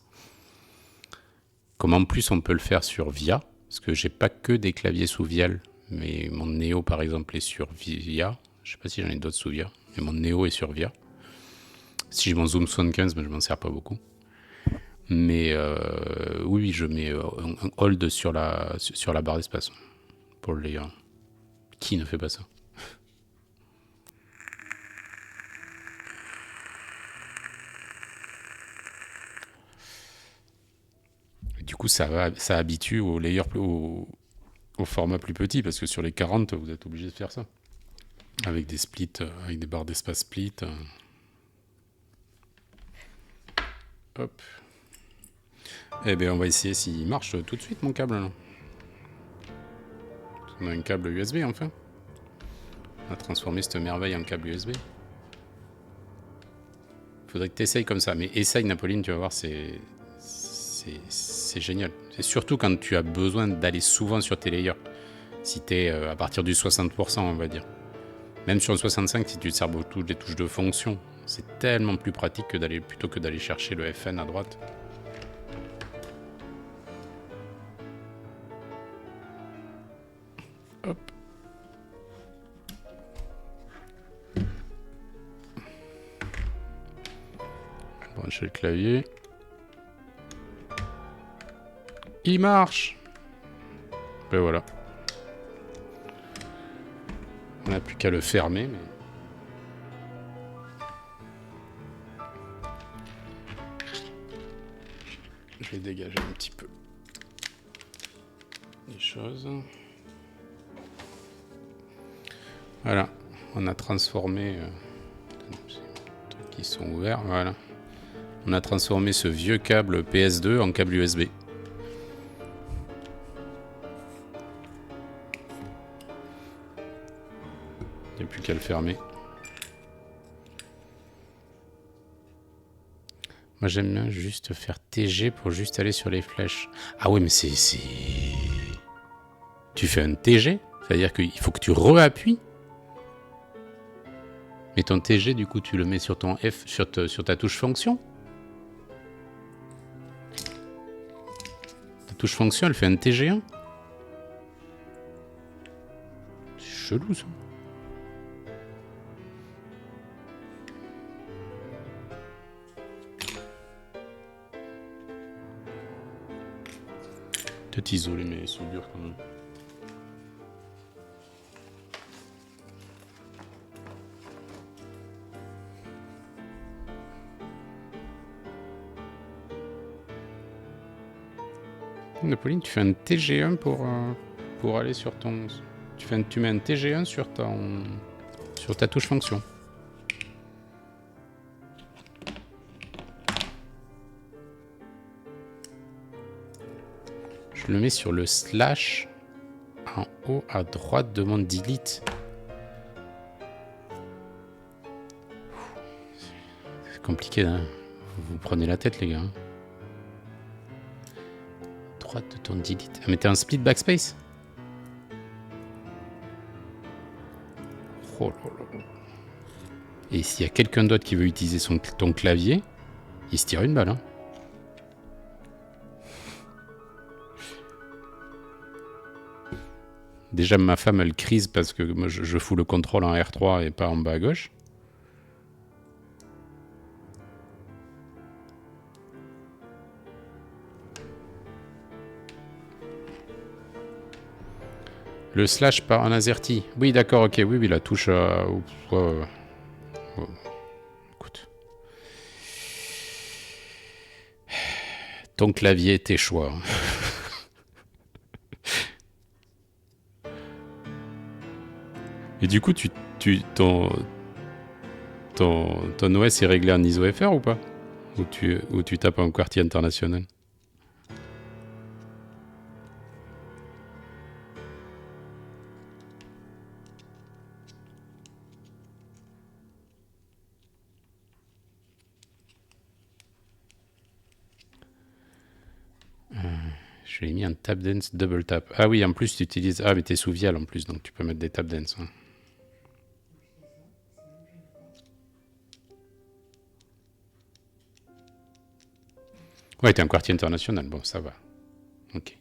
Comme en plus on peut le faire sur VIA, parce que j'ai pas que des claviers sous Vial, mais mon Neo par exemple est sur VIA. Je sais pas si j'en ai d'autres sous VIA, mais mon Neo est sur VIA. Si j'ai mon Zoom 75, mais je m'en sers pas beaucoup. Mais oui, je mets un hold sur la barre d'espace pour le layer. Qui ne fait pas ça? Du coup, ça habitue au layer au format plus petit, parce que sur les 40, vous êtes obligé de faire ça. Avec des splits, avec des barres d'espace split. Hop. Eh bien, on va essayer s'il marche tout de suite, mon câble. Là. On a un câble USB, enfin. On a transformé cette merveille en câble USB. Faudrait que tu essayes comme ça. Mais essaye, Napoline, tu vas voir, c'est génial. C'est surtout quand tu as besoin d'aller souvent sur tes layers. Si tu es à partir du 60%, on va dire. Même sur le 65, si tu te sers beaucoup des touches de fonction, c'est tellement plus pratique que plutôt que d'aller chercher le FN à droite. Hop. Brancher le clavier. Il marche. Ben voilà. On n'a plus qu'à le fermer. Mais... je vais dégager un petit peu les choses. Voilà. On a transformé... trucs qui sont ouverts. Voilà. On a transformé ce vieux câble PS2 en câble USB. Il n'y a plus qu'à le fermer. Moi j'aime bien juste faire TG pour juste aller sur les flèches. Ah ouais mais c'est... Tu fais un TG? C'est-à-dire qu'il faut que tu re-appuies. Mais ton TG du coup tu le mets sur ton F, sur ta touche fonction. Ta touche fonction elle fait un TG1. C'est chelou ça. Peut-être isoler mes soudures quand même. Napoline, tu fais un TG1 pour aller sur ton... Tu mets un TG1 sur ta touche fonction. Je le mets sur le slash en haut à droite de mon delete. C'est compliqué, hein. Vous prenez la tête, les gars. Droite de ton delete. Ah, mais t'as un split backspace? Oh là là. Et s'il y a quelqu'un d'autre qui veut utiliser ton clavier, il se tire une balle, hein. Déjà, ma femme, elle crise parce que moi, je fous le contrôle en R3 et pas en bas à gauche. Le slash par un AZERTY. Oui, d'accord, ok. Oui, la touche... Écoute. ton clavier, tes choix. Et du coup, ton OS est réglé en ISO FR ou pas? Ou tu tapes en QWERTY international? Je l'ai mis en tap dance double tap. Ah oui, en plus tu utilises... Ah mais t'es sous Vial en plus, donc tu peux mettre des tap dance. Hein. Ouais, t'es un QWERTY international, bon ça va. Ok.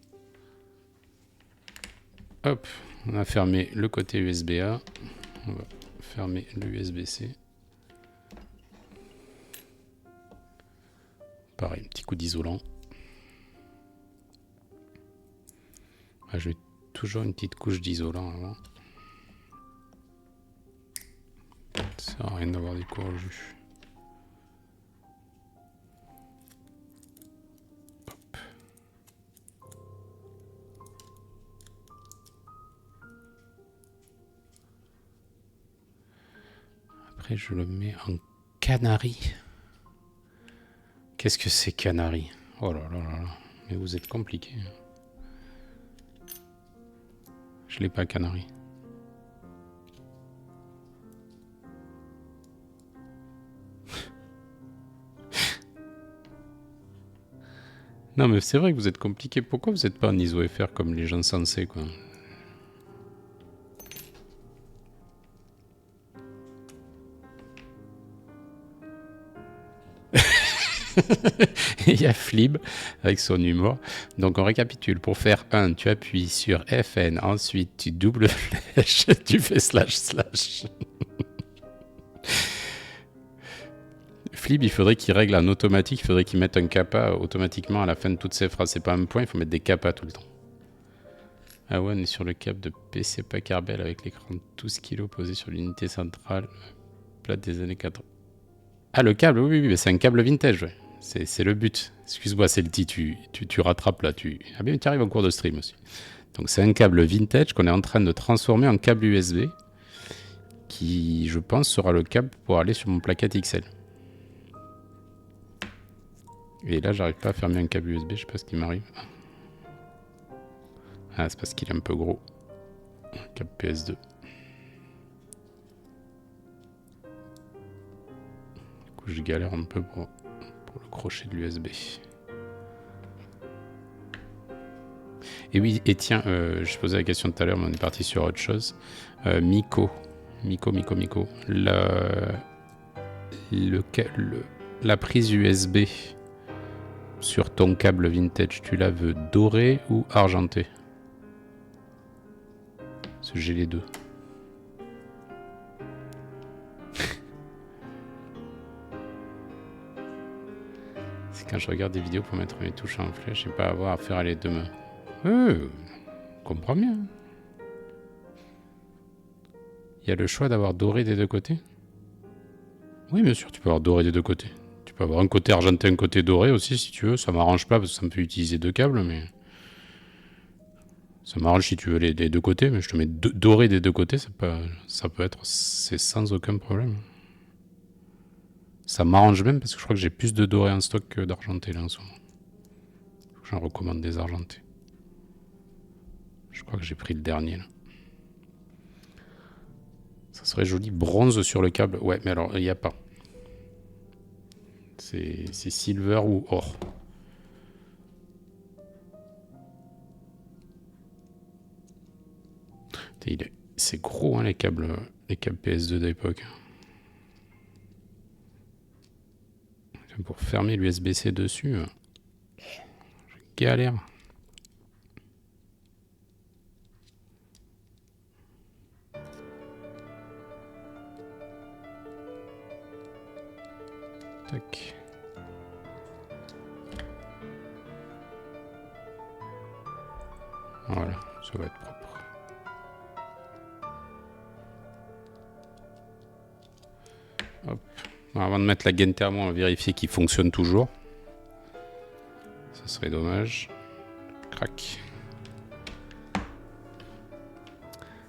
Hop, on a fermé le côté USB-A. On va fermer le USB-C. Pareil, un petit coup d'isolant. Ah, je vais toujours une petite couche d'isolant avant. Ça sert à rien d'avoir des cours au jus. Hop. Après, je le mets en canari. Qu'est-ce que c'est canari? Oh là là là là. Mais vous êtes compliqué. Je l'ai pas canari. Non mais c'est vrai que vous êtes compliqué. Pourquoi vous n'êtes pas en ISO FR comme les gens sensés quoi? Il y a Flib avec son humour. Donc on récapitule. Pour faire 1, tu appuies sur FN. Ensuite, tu double flèche. Tu fais //. Flib, il faudrait qu'il règle en automatique. Il faudrait qu'il mette un kappa automatiquement à la fin de toutes ses phrases. C'est pas un point, il faut mettre des kappas tout le temps. Ah ouais, on est sur le câble de PC Packard Bell avec l'écran de 12 kg posé sur l'unité centrale. Plate des années 80. Ah, le câble, oui, mais c'est un câble vintage, ouais. C'est le but. Excuse-moi, c'est le titre, tu rattrapes là. Ah bien, tu arrives en cours de stream aussi. Donc c'est un câble vintage qu'on est en train de transformer en câble USB qui, je pense, sera le câble pour aller sur mon plaquette XL. Et là, j'arrive pas à fermer un câble USB, je sais pas ce qui m'arrive. Ah, c'est parce qu'il est un peu gros. Un câble PS2. Du coup, je galère un peu pour le crochet de l'USB. Et oui, et tiens, je posais la question tout à l'heure, mais on est parti sur autre chose. Miko. La prise USB sur ton câble vintage, tu la veux dorée ou argentée? Parce que j'ai les deux. C'est quand je regarde des vidéos pour mettre mes touches en flèche et pas avoir à faire à les deux mains. Je comprends bien. Il y a le choix d'avoir doré des deux côtés? Oui, bien sûr, tu peux avoir doré des deux côtés. Tu peux avoir un côté argenté, un côté doré aussi, si tu veux. Ça m'arrange pas parce que ça me fait utiliser deux câbles, mais... Ça m'arrange si tu veux les deux côtés, mais je te mets doré des deux côtés, ça peut être... C'est sans aucun problème. Ça m'arrange même parce que je crois que j'ai plus de doré en stock que d'argenté là en ce moment. J'en recommande des argentés. Je crois que j'ai pris le dernier là. Ça serait joli. Bronze sur le câble. Ouais, mais alors, il n'y a pas. C'est silver ou or. C'est gros, hein, les câbles PS2 d'époque. Pour fermer l'USB-C dessus, je galère. Tac. Voilà, ça va être propre. Hop. Avant de mettre la gaine thermo, on va vérifier qu'il fonctionne toujours. Ça serait dommage. Crac.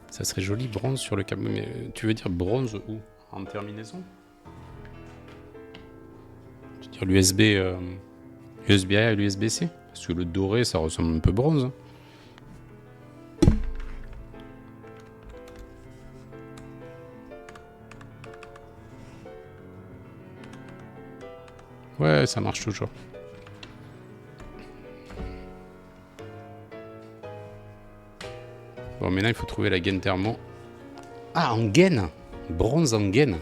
Ça serait joli bronze sur le câble. Mais tu veux dire bronze où? En terminaison? Tu veux dire l'USB USB-A et l'USB-C? Parce que le doré, ça ressemble un peu bronze. Ouais, ça marche toujours. Bon, maintenant, il faut trouver la gaine thermo. Ah, en gaine! Bronze en gaine.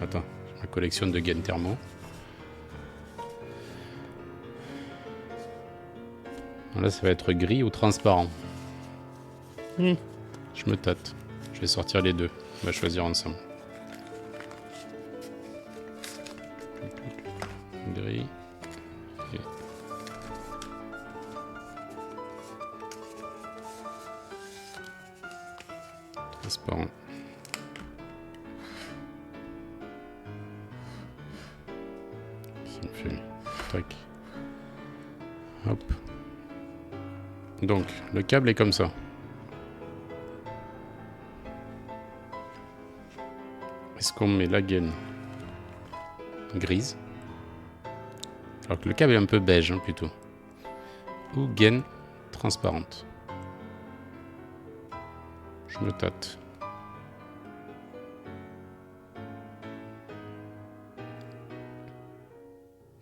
Attends, ma collection de gaines thermo. Là, ça va être gris ou transparent. Je me tâte. Je vais sortir les deux. On va choisir ensemble. Gris. Et... transparent. Ça me fait... tac. Hop. Donc, le câble est comme ça. Est-ce qu'on met la gaine grise? Alors que le câble est un peu beige, hein, plutôt. Ou gaine transparente. Je me tâte.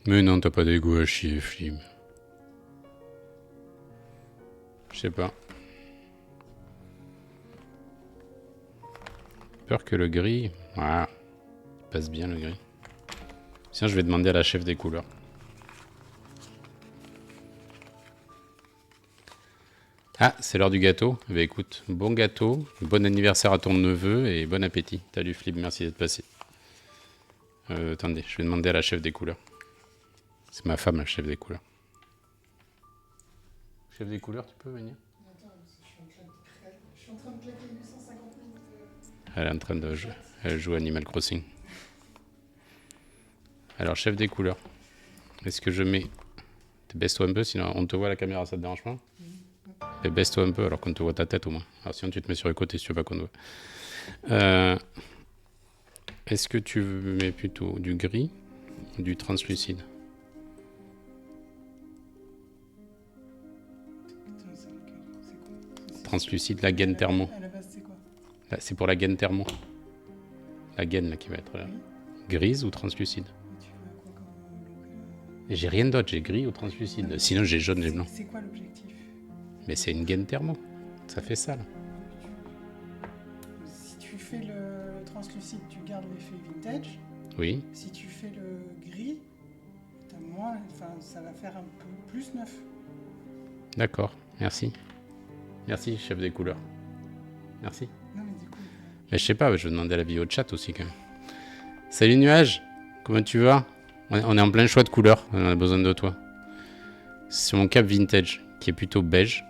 Mais non, t'as pas d'égo à chier, Flim. Je sais pas. Peur que le gris... Ah, il passe bien le gris. Sinon, je vais demander à la chef des couleurs. Ah, c'est l'heure du gâteau. Bah écoute, bon gâteau, bon anniversaire à ton neveu et bon appétit. Salut Flip, merci d'être passé. Attendez, je vais demander à la chef des couleurs. C'est ma femme, la chef des couleurs. Chef des couleurs, tu peux venir? Attends, je suis en train de claquer 850 000. Elle est en train de jouer. Elle joue Animal Crossing. Alors, chef des couleurs. Est-ce que je mets... Baisse-toi un peu, sinon on te voit à la caméra, ça te dérange pas? Et baisse-toi un peu alors qu'on te voit ta tête au moins. Alors sinon tu te mets sur le côté si tu veux pas qu'on te voit. Est-ce que tu mets plutôt du gris ou du translucide? Translucide, la gaine thermo. À la base, c'est quoi? Là, c'est pour la gaine thermo. La gaine là qui va être là. Grise ou translucide? Tu veux quoi comme look? Et j'ai rien d'autre, j'ai gris ou translucide. Non, sinon j'ai jaune et blanc. C'est quoi l'objectif? Mais c'est une gaine thermo. Ça fait ça là. Si tu fais le translucide, tu gardes l'effet vintage. Oui. Si tu fais le gris, t'as moins, enfin, ça va faire un peu plus neuf. D'accord, merci. Merci, chef des couleurs. Merci. Non, mais du coup. Mais je sais pas, je vais demander l'avis au chat aussi quand même. Salut Nuage, comment tu vas? On est en plein choix de couleurs, on a besoin de toi. Sur mon cap vintage, qui est plutôt beige,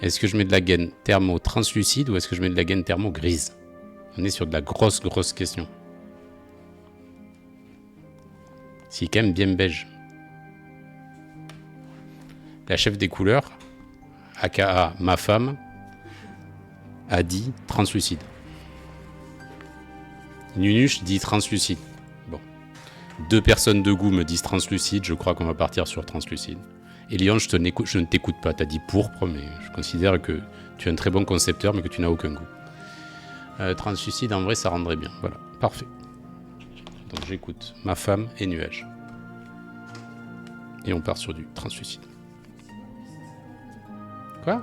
est-ce que je mets de la gaine thermo translucide ou est-ce que je mets de la gaine thermo grise? On est sur de la grosse question. C'est quand même bien beige. La chef des couleurs, aka ma femme, a dit translucide. Nunuche dit translucide. Bon. 2 personnes de goût me disent translucide, je crois qu'on va partir sur translucide. Et Lyon, je ne t'écoute pas, t'as dit pourpre, mais je considère que tu es un très bon concepteur, mais que tu n'as aucun goût. Translucide, en vrai, ça rendrait bien. Voilà, parfait. Donc j'écoute ma femme et nuage. Et on part sur du translucide. Quoi?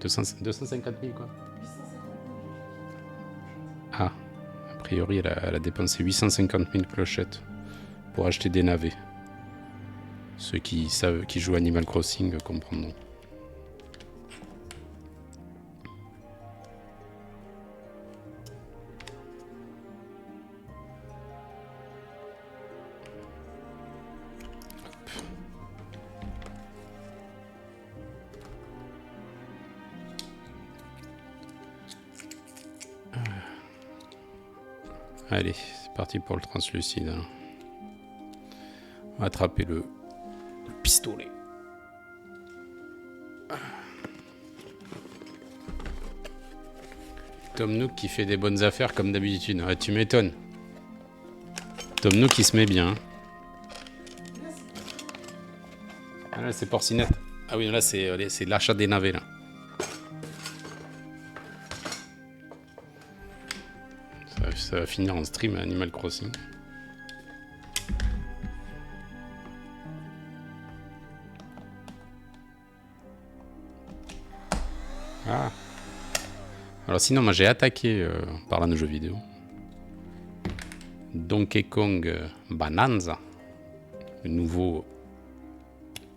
250 000 quoi? Ah, a priori elle a dépensé 850 000 clochettes pour acheter des navets. Ceux qui savent, qui jouent Animal Crossing comprendront. Allez, c'est parti pour le translucide. attraper le pistolet. Tom Nook qui fait des bonnes affaires comme d'habitude. Ah, tu m'étonnes. Tom Nook qui se met bien. Ah là c'est Porcinette. Ah oui, là c'est l'achat des navets là. Ça va finir en stream Animal Crossing. Ah. Alors sinon, moi j'ai attaqué en parlant de jeux vidéo. Donkey Kong Bonanza. Le nouveau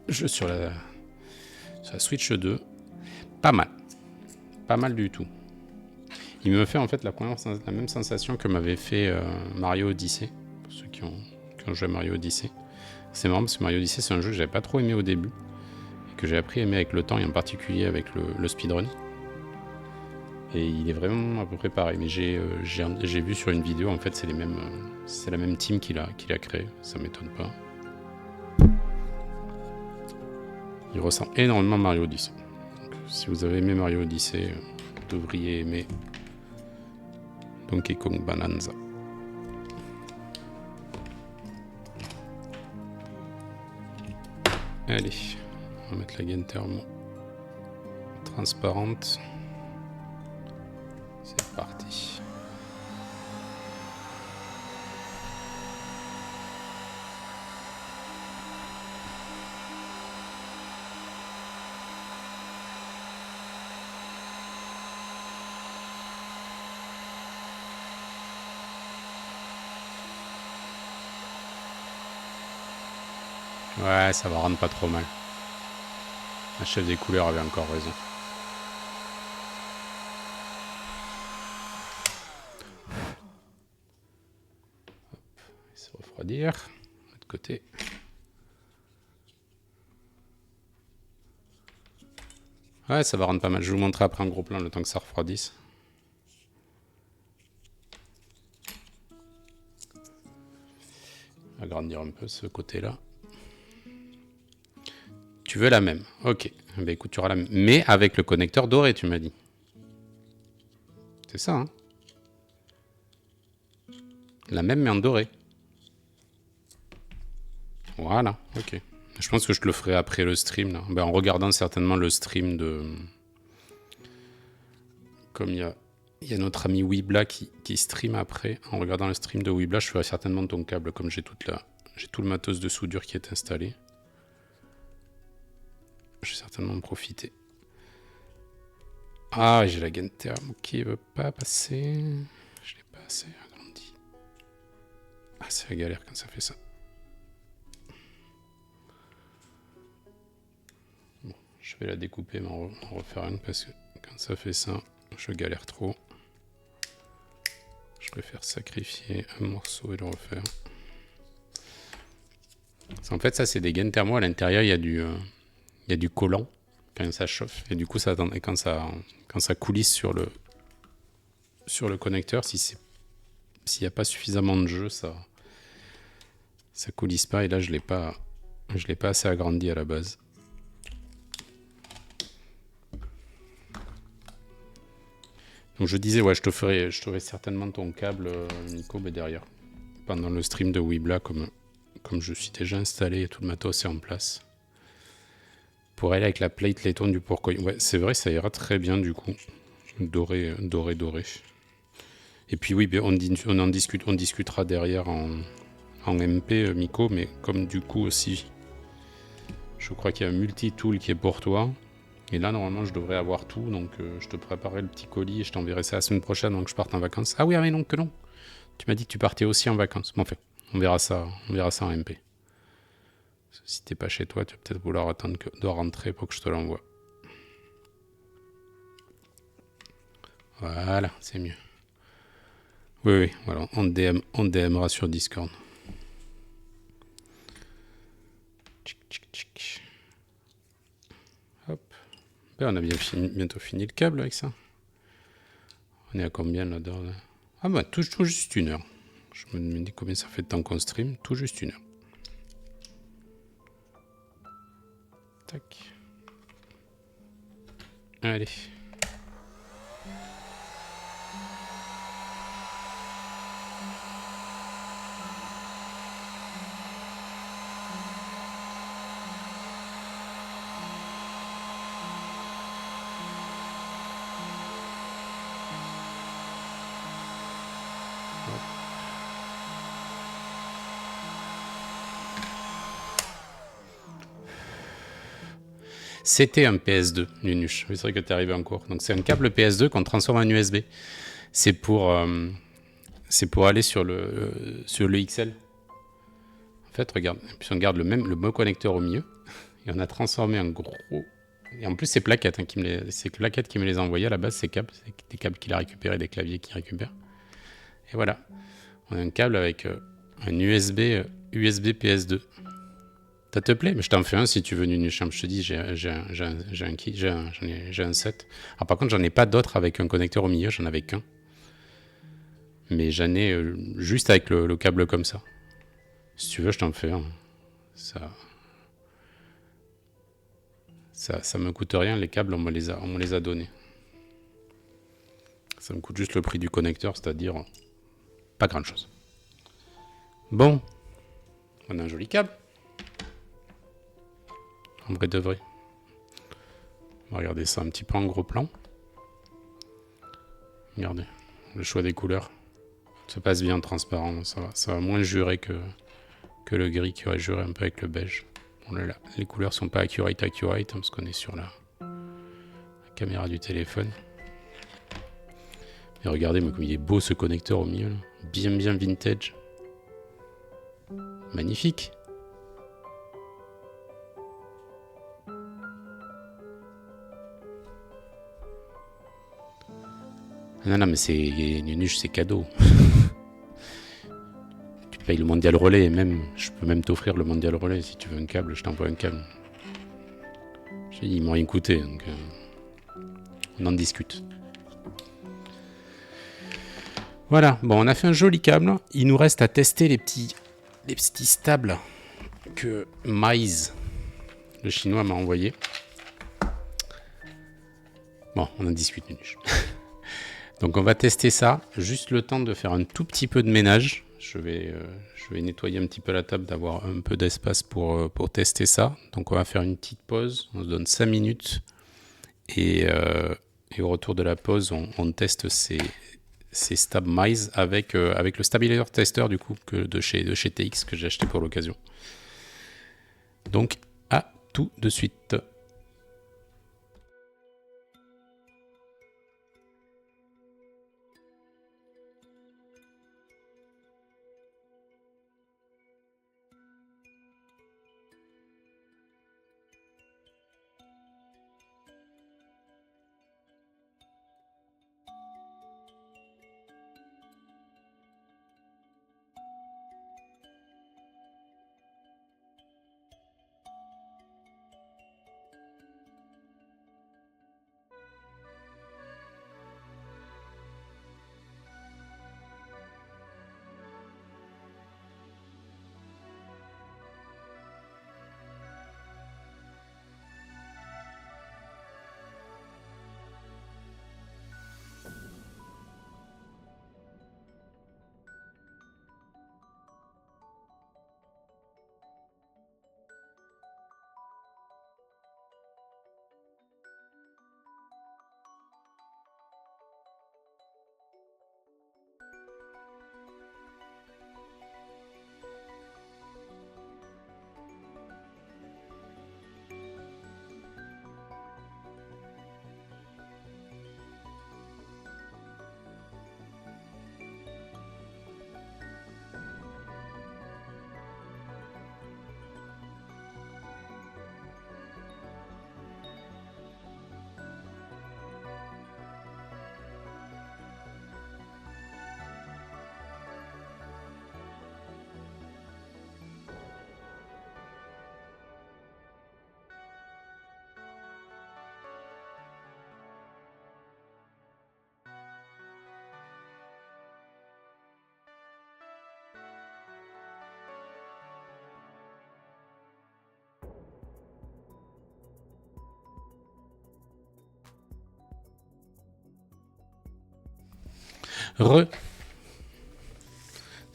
jeu sur la Switch 2. Pas mal. Pas mal du tout. Il me fait en fait la même sensation que m'avait fait Mario Odyssey. Pour ceux qui ont joué à Mario Odyssey. C'est marrant parce que Mario Odyssey c'est un jeu que j'avais pas trop aimé au début. Et que j'ai appris à aimer avec le temps et en particulier avec le speedrun. Et il est vraiment à peu près pareil. Mais j'ai vu sur une vidéo, en fait, c'est la même team qui l'a créé. Ça m'étonne pas. Il ressemble énormément à Mario Odyssey. Donc, si vous avez aimé Mario Odyssey, vous devriez aimer Donkey Kong Bonanza. Allez, on va mettre la gaine thermo transparente. C'est parti. Ouais, ça va rendre pas trop mal. La chef des couleurs avait encore raison. Refroidir. De l'autre côté. Ouais, ça va rendre pas mal. Je vais vous montrer après un gros plan le temps que ça refroidisse. Agrandir un peu ce côté-là. Tu veux la même. Ok. Ben écoute, tu auras la même. Mais avec le connecteur doré, tu m'as dit. C'est ça, hein? La même, mais en doré. Voilà, ok. Je pense que je te le ferai après le stream, là. Ben, en regardant certainement le stream de... Comme il y a notre ami Wibla qui stream après. En regardant le stream de Wibla, je ferai certainement ton câble, comme j'ai tout le matos de soudure qui est installé. Je vais certainement en profiter. Ah, j'ai la gaine thermo qui ne veut pas passer. Je l'ai pas assez agrandi. Ah, c'est la galère quand ça fait ça. Bon, je vais la découper, mais en refaire une parce que quand ça fait ça, je galère trop. Je préfère sacrifier un morceau et le refaire. En fait, ça, c'est des gaines thermo. À l'intérieur, il y a du collant quand ça chauffe. Et du coup, quand ça coulisse sur le connecteur, s'il n'y a pas suffisamment de jeu, ça coulisse pas. Et là, je l'ai pas assez agrandi à la base. Donc je disais, ouais, je te ferai certainement ton câble, Nico, mais derrière. Pendant le stream de Wibla, comme je suis déjà installé et tout le matos est en place. Pour aller avec la plate laiton du Pourquoi. Ouais, c'est vrai, ça ira très bien du coup. Doré. Et puis oui, on discutera derrière en MP, Miko, mais comme du coup aussi, je crois qu'il y a un multi-tool qui est pour toi. Et là, normalement, je devrais avoir tout, donc je te préparerai le petit colis et je t'enverrai ça la semaine prochaine avant que je parte en vacances. Ah oui, mais non, que non. Tu m'as dit que tu partais aussi en vacances. Bon, enfin, on verra ça en MP. Si t'es pas chez toi, tu vas peut-être vouloir attendre de rentrer pour que je te l'envoie. Voilà, c'est mieux. Oui, voilà, on DMera sur Discord. Hop. Ben, on a bientôt fini le câble avec ça. On est à combien là-dedans là? Ah bah, tout juste 1 heure. Je me dis combien ça fait de temps qu'on stream. Tout juste 1 heure. Tac. Allez. C'était un PS2, Nunuche. C'est vrai que tu es arrivé en cours. Donc c'est un câble PS2 qu'on transforme en USB. C'est pour aller sur le XL. En fait, regarde. Puis on garde le même connecteur au milieu. Et on a transformé un gros... Et en plus, c'est Plaquettes, hein, c'est Plaquettes qui me les a envoyés à la base, ces câbles. C'est des câbles qu'il a récupérés, des claviers qu'il récupère. Et voilà. On a un câble avec un USB PS2. Ça te plaît? Mais je t'en fais un si tu veux, Nunuche. Je te dis, j'ai un set. Alors par contre, j'en ai pas d'autres avec un connecteur au milieu, j'en avais qu'un. Mais j'en ai juste avec le câble comme ça. Si tu veux, je t'en fais un. Ça me coûte rien, les câbles, on me les a donnés. Ça me coûte juste le prix du connecteur, c'est-à-dire pas grand-chose. Bon, on a un joli câble. En vrai de vrai. On va regarder ça un petit peu en gros plan. Regardez, le choix des couleurs. Ça passe bien en transparent, ça va moins jurer que le gris qui aurait juré un peu avec le beige. Bon là, les couleurs sont pas accurate, parce qu'on est sur la caméra du téléphone. Mais regardez, mais comme il est beau ce connecteur au milieu, là. Bien vintage. Magnifique. Non, mais c'est Nunuche, c'est cadeau. Tu payes le mondial relais, et même, je peux même t'offrir le mondial relais. Si tu veux un câble, je t'envoie un câble. Je dis, ils m'ont rien coûté, donc on en discute. Voilà, bon, on a fait un joli câble. Il nous reste à tester les petits stables que Maïs, le chinois, m'a envoyé. Bon, on en discute, Nunuche. Donc on va tester ça, juste le temps de faire un tout petit peu de ménage. Je vais nettoyer un petit peu la table, d'avoir un peu d'espace pour tester ça. Donc on va faire une petite pause, on se donne 5 minutes. Et au retour de la pause, on teste ces Stab Mice avec le Stabilizer Tester du coup, de chez TX que j'ai acheté pour l'occasion. Donc à tout de suite. C'est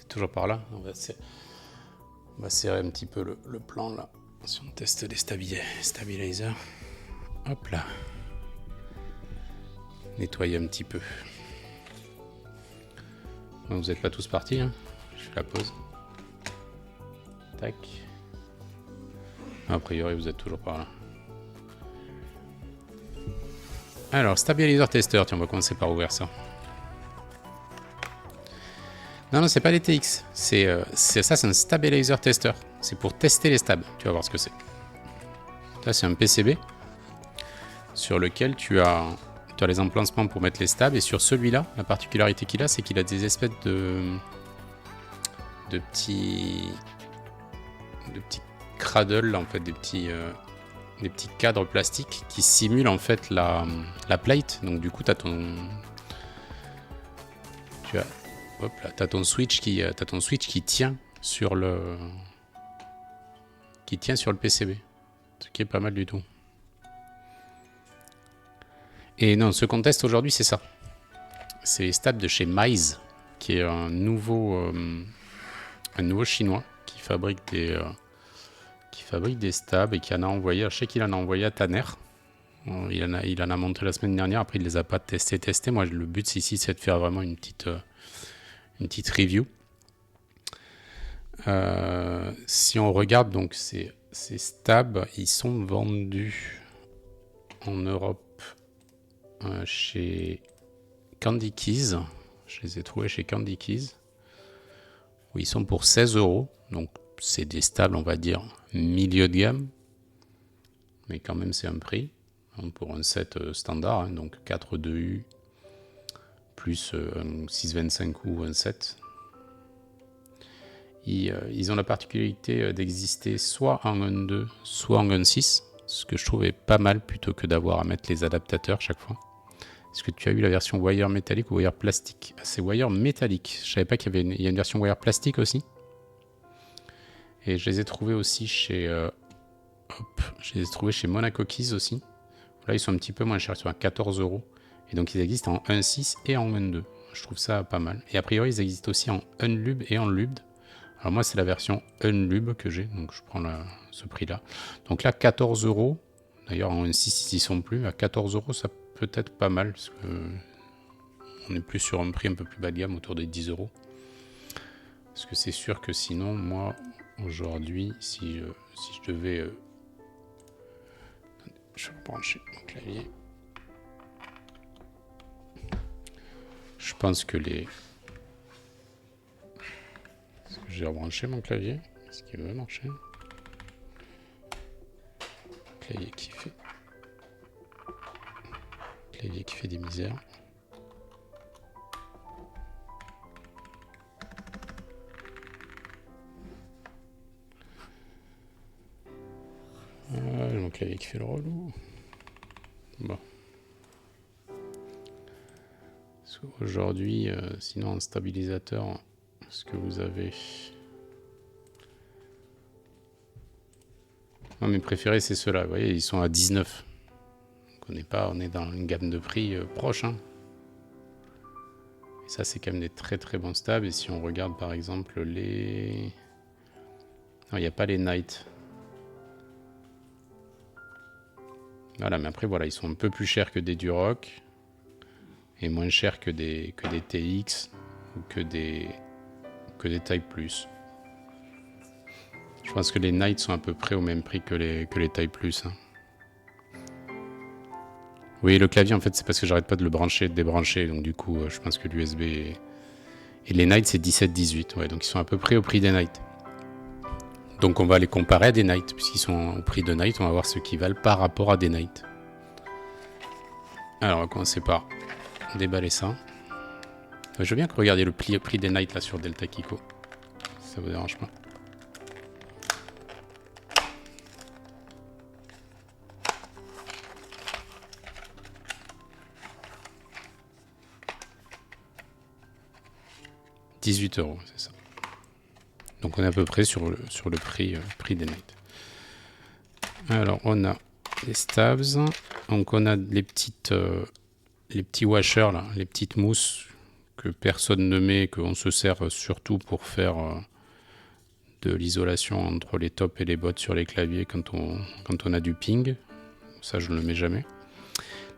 toujours par là. On va serrer un petit peu le plan là. Si on teste les stabilizers. Hop là. Nettoyer un petit peu. Bon, vous n'êtes pas tous partis, hein. Je fais la pause. Tac. A priori, vous êtes toujours par là. Alors, stabilizer tester, tiens, on va commencer par ouvrir ça. Non, c'est pas les TX. C'est un stabilizer tester. C'est pour tester les stabs. Tu vas voir ce que c'est. Là, c'est un PCB sur lequel tu as les emplacements pour mettre les stabs. Et sur celui-là, la particularité qu'il a, c'est qu'il a des espèces de petits cradles, en fait, des petits cadres plastiques qui simulent en fait la plate. Donc du coup, tu as ton switch qui tient sur le PCB, ce qui est pas mal du tout. Et non, ce qu'on teste aujourd'hui, c'est ça. C'est les stabs de chez Mize, qui est un nouveau chinois qui fabrique des stabs et qui en a envoyé. Je sais qu'il en a envoyé à Tanner. Il en a monté la semaine dernière. Après, il les a pas testés. Moi, le but ici, c'est de faire vraiment une petite review. Si on regarde donc ces stabs, ils sont vendus en Europe chez Candy Keys. Je les ai trouvés chez Candy Keys, où ils sont pour 16 €. Donc c'est des stabs, on va dire, milieu de gamme, mais quand même c'est un prix pour un set standard, hein, donc 4 2U plus un 625 ou un 7. Ils ont la particularité d'exister soit en 1.2, soit en 1.6, ce que je trouvais pas mal plutôt que d'avoir à mettre les adaptateurs chaque fois. Est-ce que tu as eu la version wire métallique ou wire plastique? C'est wire métallique. Je savais pas qu'il y a une version wire plastique aussi. Et je les ai trouvés aussi chez Monaco Keys aussi. Là, ils sont un petit peu moins chers, ils sont à 14 €. Et donc, ils existent en 1.6 et en 1.2. Je trouve ça pas mal. Et a priori, ils existent aussi en unlub et en lubed. Alors moi, c'est la version unlub que j'ai, donc je prends ce prix-là. Donc là, 14 €. D'ailleurs, en 1.6, ils n'y sont plus. À 14 €, ça peut être pas mal, parce que on est plus sur un prix un peu plus bas de gamme, autour des 10 €. Parce que c'est sûr que sinon, moi, aujourd'hui, si je devais... je vais brancher mon clavier. Je pense que Est-ce que j'ai rebranché mon clavier? Est-ce qu'il veut marcher? Clavier qui fait des misères. Mon clavier qui fait le relou. Bon. Aujourd'hui, sinon en stabilisateur, ce que vous avez... Moi, mes préférés, c'est ceux-là. Vous voyez, ils sont à 19. Donc on est dans une gamme de prix proche. Hein. Et ça, c'est quand même des très très bons stabs. Et si on regarde par exemple les... Non, il n'y a pas les Night. Voilà, mais après, voilà, ils sont un peu plus chers que des Duroc. Et moins chers que des TX ou que des Type Plus. Je pense que les Night sont à peu près au même prix que les Type Plus. Hein. Oui, le clavier, en fait, c'est parce que j'arrête pas de le brancher et de débrancher. Donc, du coup, je pense que l'USB... Et les Night, c'est 17-18. Ouais, donc, ils sont à peu près au prix des Night. Donc, on va les comparer à des Night. Puisqu'ils sont au prix de Night, on va voir ce qu'ils valent par rapport à des Night. Alors, on va commencer par déballer ça. Je veux bien que vous regardiez le prix des Night là sur Delta Kiko. Si ça vous dérange pas. « 18 €, c'est ça. Donc on est à peu près sur le prix des Night. Alors on a les stabs. Donc on a les petits washers là, les petites mousses que personne ne met, qu'on se sert surtout pour faire de l'isolation entre les tops et les bottes sur les claviers quand on a du ping. Ça, je ne le mets jamais.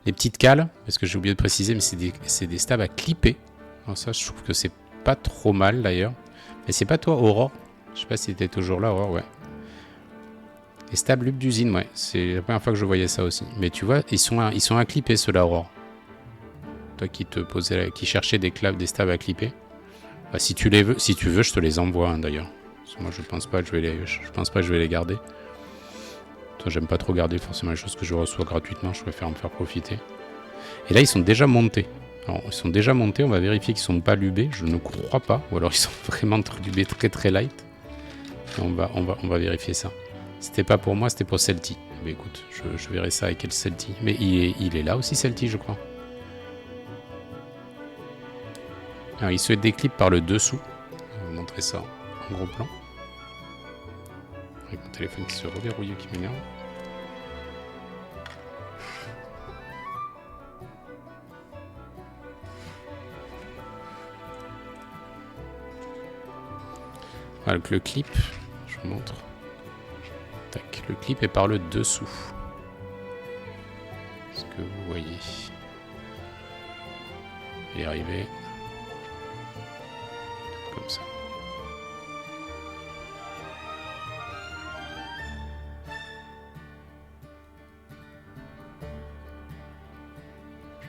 Les petites cales, parce que j'ai oublié de préciser, mais c'est des stabs à clipper. Alors ça, je trouve que c'est pas trop mal d'ailleurs. Mais c'est pas toi, Aurore? Je sais pas si t'étais toujours là, Aurore, ouais. Les stabs Lup d'usine, ouais. C'est la première fois que je voyais ça aussi. Mais tu vois, ils sont à clipper, ceux-là, Aurore. Toi qui cherchais des stabs à clipper. Bah, si tu veux, je te les envoie, hein, d'ailleurs. Parce que moi, je pense pas que je vais les garder. Toi, j'aime pas trop garder forcément les choses que je reçois gratuitement. Je préfère me faire profiter. Et là, ils sont déjà montés. Alors, ils sont déjà montés. On va vérifier qu'ils sont pas lubés. Je ne crois pas. Ou alors, ils sont vraiment lubés très très light. Et on va vérifier ça. C'était pas pour moi, c'était pour Celti. Mais écoute, je verrai ça avec quel Celti. Mais il est là aussi, Celti, je crois. Alors, il se déclipe par le dessous. On va montrer ça en gros plan. Avec mon téléphone qui se reverrouille, qui m'énerve. Voilà, donc le clip, je vous montre. Tac, le clip est par le dessous. Est-ce que vous voyez? Il est arrivé. Comme ça.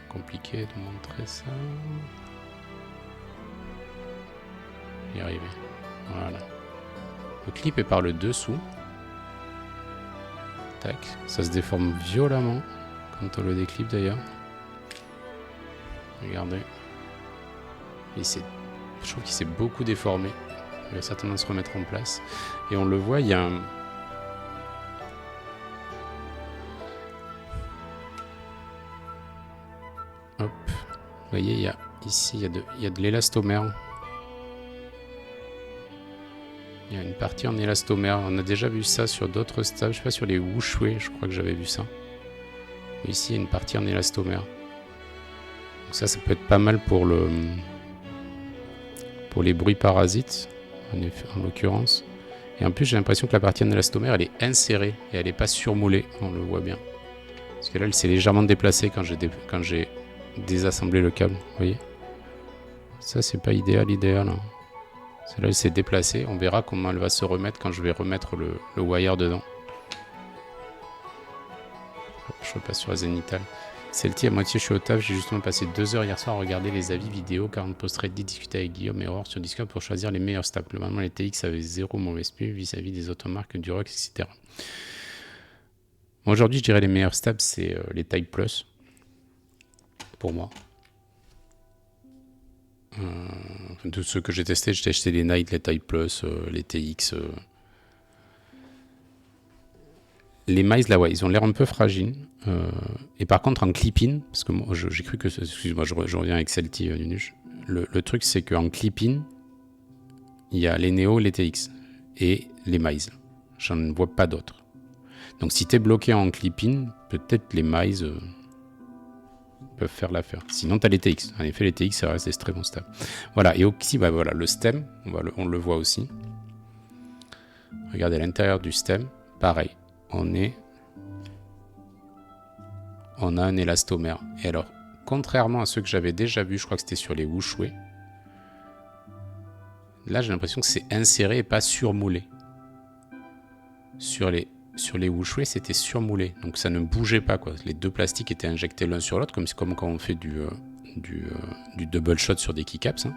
Compliqué de montrer ça. Il est arrivé. Voilà. Le clip est par le dessous. Tac. Ça se déforme violemment quand on le déclipe d'ailleurs. Regardez. Je trouve qu'il s'est beaucoup déformé. Il va certainement se remettre en place. Et on le voit, il y a un... Hop. Vous voyez, ici, il y a de l'élastomère. Il y a une partie en élastomère. On a déjà vu ça sur d'autres stabs. Je sais pas, sur les Wuxue, je crois que j'avais vu ça. Ici, il y a une partie en élastomère. Donc ça peut être pas mal pour les bruits parasites, en l'occurrence. Et en plus, j'ai l'impression que la partie en élastomère, elle est insérée et elle n'est pas surmoulée. On le voit bien. Parce que là, elle s'est légèrement déplacée quand j'ai désassemblé le câble. Vous voyez? Ça, c'est pas idéal. Hein. Celle-là, elle s'est déplacée. On verra comment elle va se remettre quand je vais remettre le wire dedans. Je repasse sur la zénithale. Celle-ci, à moitié, je suis au taf. J'ai justement passé 2 heures hier soir à regarder les avis vidéo, 40 post-Reddit, discuter avec Guillaume et Aurore sur Discord pour choisir les meilleurs stabs. Globalement, les TX avaient 0 mauvaise pub vis-à-vis des autres marques, du rock, etc. Bon, aujourd'hui, je dirais les meilleurs stabs, c'est les Type Plus. Pour moi. De ceux que j'ai testés, j'ai acheté les Night, les Type Plus, les TX. Les mice là, ouais, ils ont l'air un peu fragiles. Et par contre, en clip-in, parce que moi, j'ai cru que... Excuse-moi, je reviens avec Celti, Nunuche. Le truc, c'est qu'en clip-in, il y a les Neo, les TX et les mice. J'en ne vois pas d'autres. Donc si t'es bloqué en clip-in, peut-être les mice peuvent faire l'affaire. Sinon, t'as les TX. En effet, les TX, ça reste des très bons stabs. Voilà, et ici, bah, voilà, le stem, on le voit aussi. Regardez à l'intérieur du stem, pareil. On a un élastomère. Et alors, contrairement à ceux que j'avais déjà vus, je crois que c'était sur les Wuxue, là j'ai l'impression que c'est inséré et pas surmoulé. Sur les Wuxue, c'était surmoulé, donc ça ne bougeait pas, quoi. Les deux plastiques étaient injectés l'un sur l'autre, comme quand on fait du double shot sur des keycaps. Hein.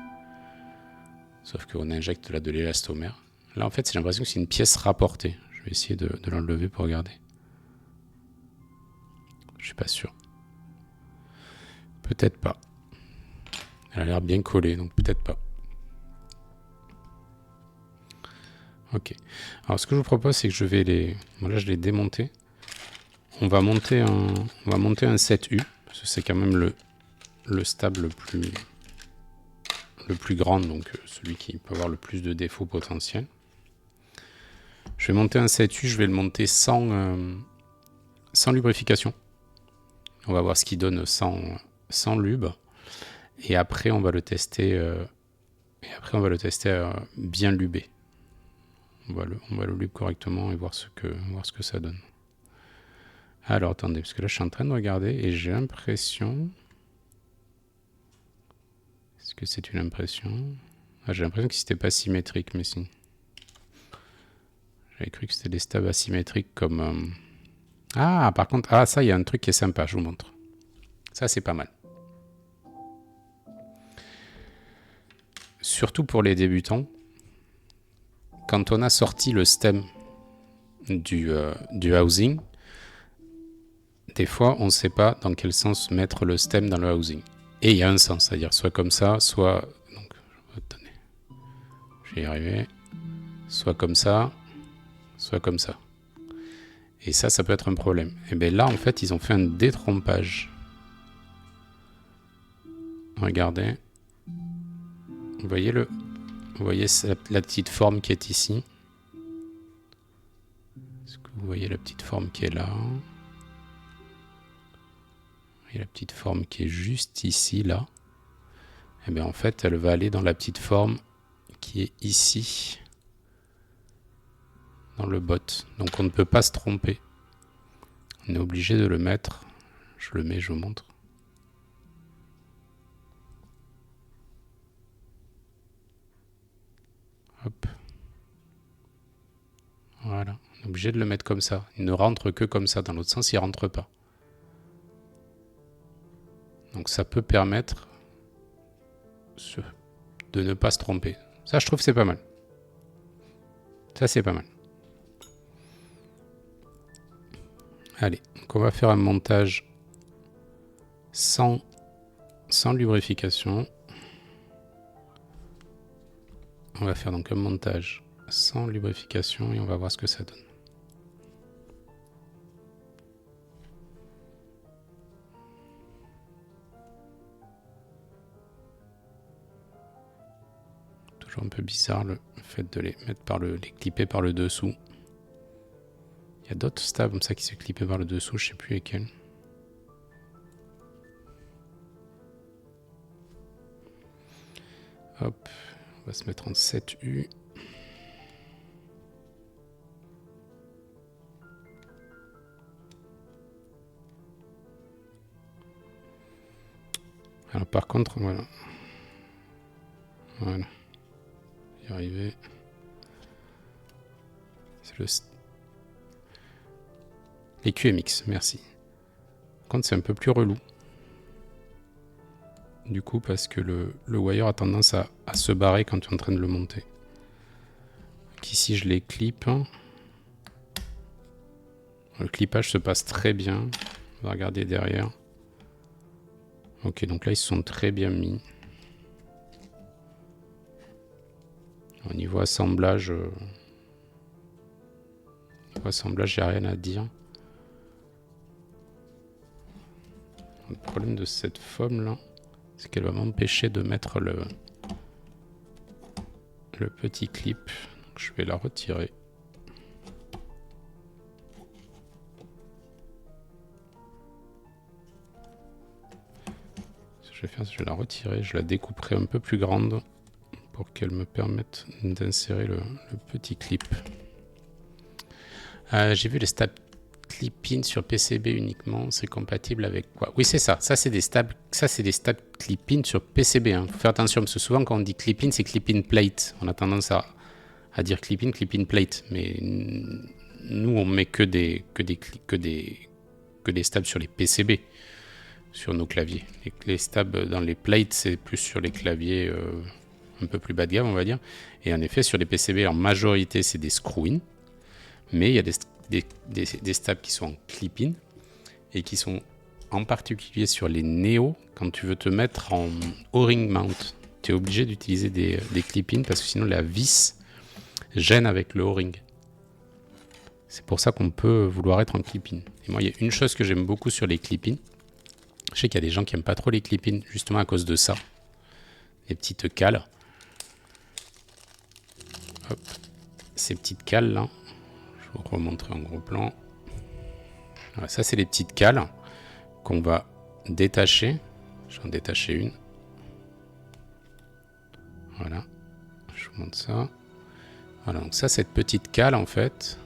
Sauf qu'on injecte là de l'élastomère. Là en fait, j'ai l'impression que c'est une pièce rapportée. Je vais essayer de l'enlever pour regarder. Je suis pas sûr. Peut-être pas. Elle a l'air bien collée, donc peut-être pas. Ok. Alors ce que je vous propose, c'est que je vais les... Bon, là, je l'ai démonté. On va monter un 7U. Parce que c'est quand même le stab le plus grand, donc celui qui peut avoir le plus de défauts potentiels. Je vais monter un 7U, je vais le monter sans lubrification. On va voir ce qu'il donne sans lube. Et après, on va le tester, bien lubé. On va le lube correctement et voir ce que ça donne. Alors, attendez, parce que là, je suis en train de regarder et j'ai l'impression... Est-ce que c'est une impression? J'ai l'impression que c'était pas symétrique, mais si. J'avais cru que c'était des stabs asymétriques comme... Ah, par contre, ça, il y a un truc qui est sympa, je vous montre. Ça, c'est pas mal. Surtout pour les débutants, quand on a sorti le stem du housing, des fois, on ne sait pas dans quel sens mettre le stem dans le housing. Et il y a un sens, c'est-à-dire soit comme ça, soit... Donc, attendez, je vais y arriver. Soit comme ça, soit comme ça. Et ça peut être un problème. Et bien là, en fait, ils ont fait un détrompage. Regardez. Vous voyez la petite forme qui est ici? Est-ce que vous voyez la petite forme qui est là? Et la petite forme qui est juste ici, là. Et bien en fait, elle va aller dans la petite forme qui est ici, dans le bot. Donc on ne peut pas se tromper. On est obligé de le mettre. Je le mets, je vous montre. Hop. Voilà. On est obligé de le mettre comme ça. Il ne rentre que comme ça. Dans l'autre sens, il ne rentre pas. Donc ça peut permettre de ne pas se tromper. Ça, je trouve que c'est pas mal. Ça, c'est pas mal. Allez, donc on va faire un montage sans lubrification. On va faire donc un montage sans lubrification et on va voir ce que ça donne. Toujours un peu bizarre le fait de les mettre les clipper par le dessous. Il y a d'autres stabs comme ça qui se clippaient par le dessous, je sais plus lesquels. Hop, on va se mettre en 7U. Alors par contre, voilà. Voilà. Y arriver. C'est les QMX, merci. Par contre, c'est un peu plus relou. Du coup, parce que le wire a tendance à se barrer quand tu es en train de le monter. Donc ici, je les clip. Le clippage se passe très bien. On va regarder derrière. Ok, donc là, ils se sont très bien mis. Au niveau assemblage, j'ai rien à dire. Le problème de cette forme là, c'est qu'elle va m'empêcher de mettre le petit clip. Donc, je vais la retirer. Ce que je vais faire, c'est que je vais la retirer. Je la découperai un peu plus grande pour qu'elle me permette d'insérer le petit clip. J'ai vu les stabs clip-in sur PCB uniquement, c'est compatible avec quoi? Oui, c'est ça. Ça, c'est des stabs clip-in sur PCB. Hein. Faut faire attention parce que souvent, quand on dit clip-in, c'est clip-in plate. On a tendance à dire clip-in plate. Mais nous, on met que des stabs sur les PCB, sur nos claviers. Les stabs dans les plates, c'est plus sur les claviers un peu plus bas de gamme, on va dire. Et en effet, sur les PCB, en majorité, c'est des screw-in. Mais il y a des stabs qui sont en clip-in et qui sont en particulier sur les Neo. Quand tu veux te mettre en O-ring mount, tu es obligé d'utiliser des clip-in parce que sinon la vis gêne avec le O-ring. C'est pour ça qu'on peut vouloir être en clip-in. Et moi, il y a une chose que j'aime beaucoup sur les clip-in. Je sais qu'il y a des gens qui n'aiment pas trop les clip-in justement à cause de ça. Les petites cales. Hop. Ces petites cales là. Je vais vous remontrer en gros plan. Voilà, ça, c'est les petites cales qu'on va détacher. J'en détacher une. Voilà. Je vous montre ça. Voilà, donc ça, cette petite cale, en fait,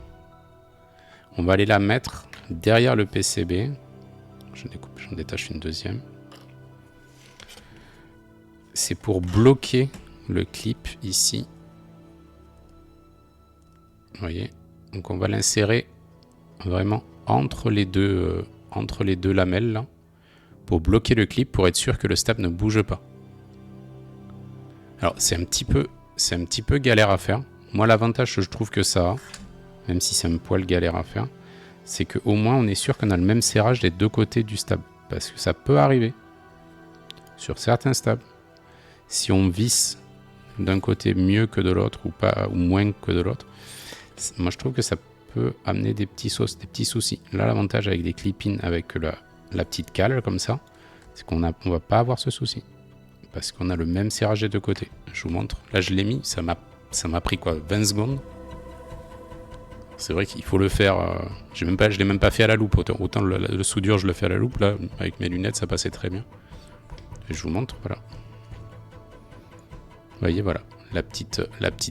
on va aller la mettre derrière le PCB. Je découpe, j'en détache une deuxième. C'est pour bloquer le clip ici. Vous voyez? Donc on va l'insérer vraiment entre les deux lamelles là, pour bloquer le clip, pour être sûr que le stab ne bouge pas. Alors c'est un petit peu galère à faire. Moi l'avantage que je trouve que ça a, même si c'est un poil galère à faire, c'est qu'au moins on est sûr qu'on a le même serrage des deux côtés du stab. Parce que ça peut arriver sur certains stabs. Si on visse d'un côté mieux que de l'autre ou pas, ou moins que de l'autre, moi je trouve que ça peut amener des petits soucis. Là l'avantage avec des clip-in avec la petite cale comme ça, c'est qu'on va pas avoir ce souci. Parce qu'on a le même serrage des deux côtés. Je vous montre. Là je l'ai mis, ça m'a pris quoi, 20 secondes. C'est vrai qu'il faut le faire. Je l'ai même pas fait à la loupe. Autant le soudure je le fais à la loupe. Là avec mes lunettes ça passait très bien. Et je vous montre, voilà. Vous voyez, voilà. La petite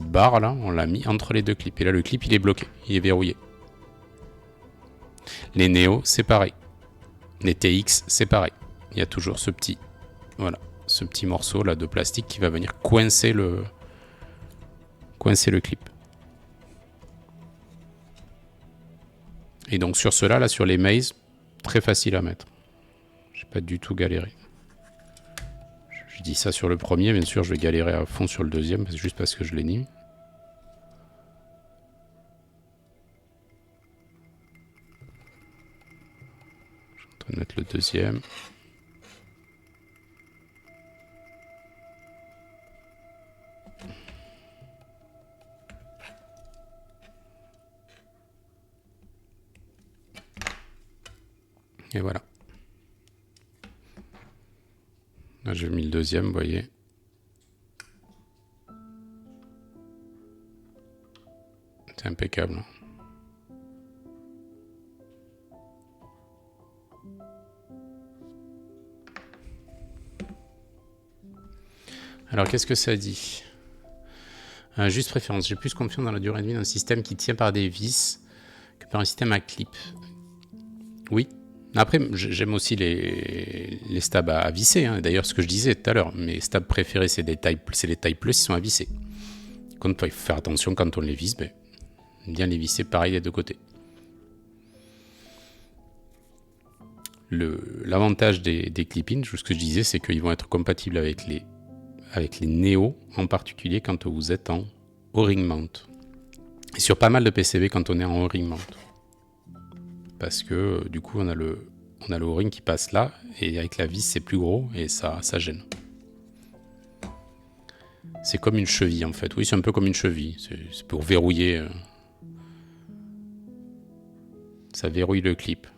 barre là, on l'a mis entre les deux clips. Et là le clip il est bloqué, il est verrouillé. Les Neo c'est pareil. Les TX c'est pareil. Il y a toujours ce petit morceau là de plastique qui va venir coincer le clip. Et donc sur cela là, sur les Maze, très facile à mettre. J'ai pas du tout galéré. Je dis ça sur le premier, bien sûr je vais galérer à fond sur le deuxième, juste parce que je l'ai mis. Je suis en train de mettre le deuxième. Et voilà. Là j'ai mis le deuxième, vous voyez. C'est impeccable. Alors qu'est-ce que ça dit? Juste préférence. J'ai plus confiance dans la durée de vie d'un système qui tient par des vis que par un système à clip. Oui. Après, j'aime aussi les stabs à visser. Hein. D'ailleurs, ce que je disais tout à l'heure, mes stabs préférés, c'est les tailles plus qui sont à visser. Il faut faire attention quand on les visse, bien les visser pareil des deux côtés. L'avantage des clip-in, ce que je disais, c'est qu'ils vont être compatibles avec les Neo, en particulier quand vous êtes en O-ring mount. Et sur pas mal de PCB quand on est en O-ring mount. Parce que du coup on a le O-ring qui passe là, et avec la vis c'est plus gros, et ça gêne. C'est comme une cheville en fait. Oui, c'est un peu comme une cheville. C'est pour verrouiller. Ça verrouille le clip.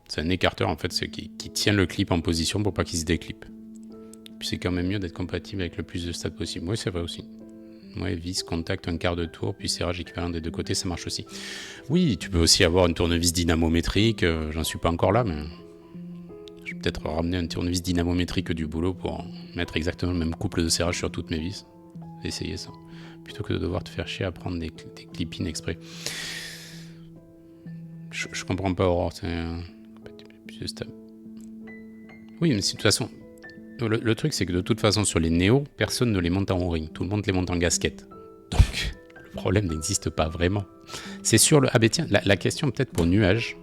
C'est un écarteur en fait qui tient le clip en position pour pas qu'il se déclipe. Puis c'est quand même mieux d'être compatible avec le plus de stades possible. Oui, c'est vrai aussi. Ouais, vis, contact, un quart de tour, puis serrage équivalent des deux côtés, ça marche aussi. Oui, tu peux aussi avoir une tournevis dynamométrique. J'en suis pas encore là, mais je vais peut-être ramener un tournevis dynamométrique du boulot pour mettre exactement le même couple de serrage sur toutes mes vis. Essayer ça. Plutôt que de devoir te faire chier à prendre des clip-in exprès. Je comprends pas, Aurore. Oui, mais de toute façon, le truc, c'est que de toute façon, sur les Neo, personne ne les monte en O-ring. Tout le monde les monte en gasquette. Donc, le problème n'existe pas vraiment. C'est sur le... Ah ben tiens, la question peut-être pour Nuage,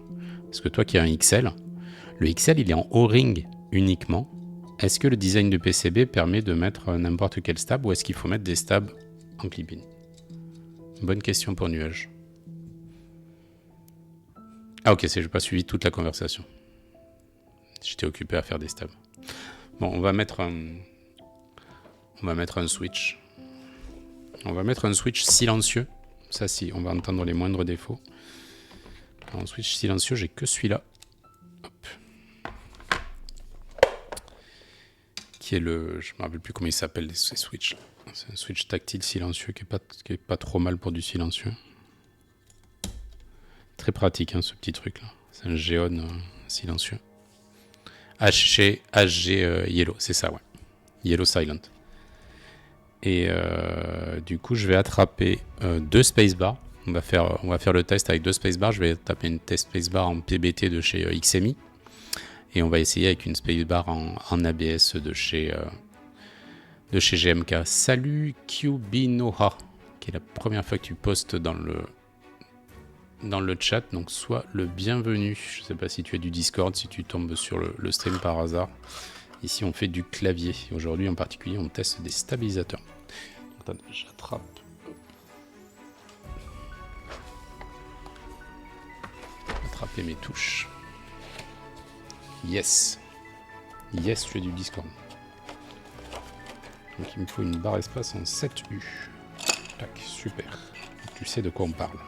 parce que toi qui as un XL, le XL, il est en O-ring uniquement. Est-ce que le design du PCB permet de mettre n'importe quel stab, ou est-ce qu'il faut mettre des stabs en clip-in? Bonne question pour Nuage. Ah ok, j'ai pas suivi toute la conversation. J'étais occupé à faire des stabs. Bon, on va mettre un switch. On va mettre un switch silencieux. Ça, si, on va entendre les moindres défauts. Alors, un switch silencieux, j'ai que celui-là. Hop. Qui est le... Je me rappelle plus comment il s'appelle, ces switches. C'est un switch tactile silencieux qui est pas trop mal pour du silencieux. Très pratique, hein, ce petit truc-là. C'est un Geon silencieux. HG, Yellow, c'est ça, ouais. Yellow Silent. Et donc, Et du coup, je vais attraper 2 spacebars. On va faire le test avec 2 spacebars. Je vais taper une test spacebar en PBT de chez XMI. Et on va essayer avec une spacebar en ABS de chez GMK. Salut Kyubinoha, qui est la première fois que tu postes dans le chat. Donc sois le bienvenu. Je ne sais pas si tu es du Discord, si tu tombes sur le stream par hasard. Ici, on fait du clavier. Aujourd'hui, en particulier, on teste des stabilisateurs. Attends, j'attrape. Attraper mes touches. Yes. Yes, je fais du Discord. Donc, il me faut une barre espace en 7U. Tac, super. Tu sais de quoi on parle.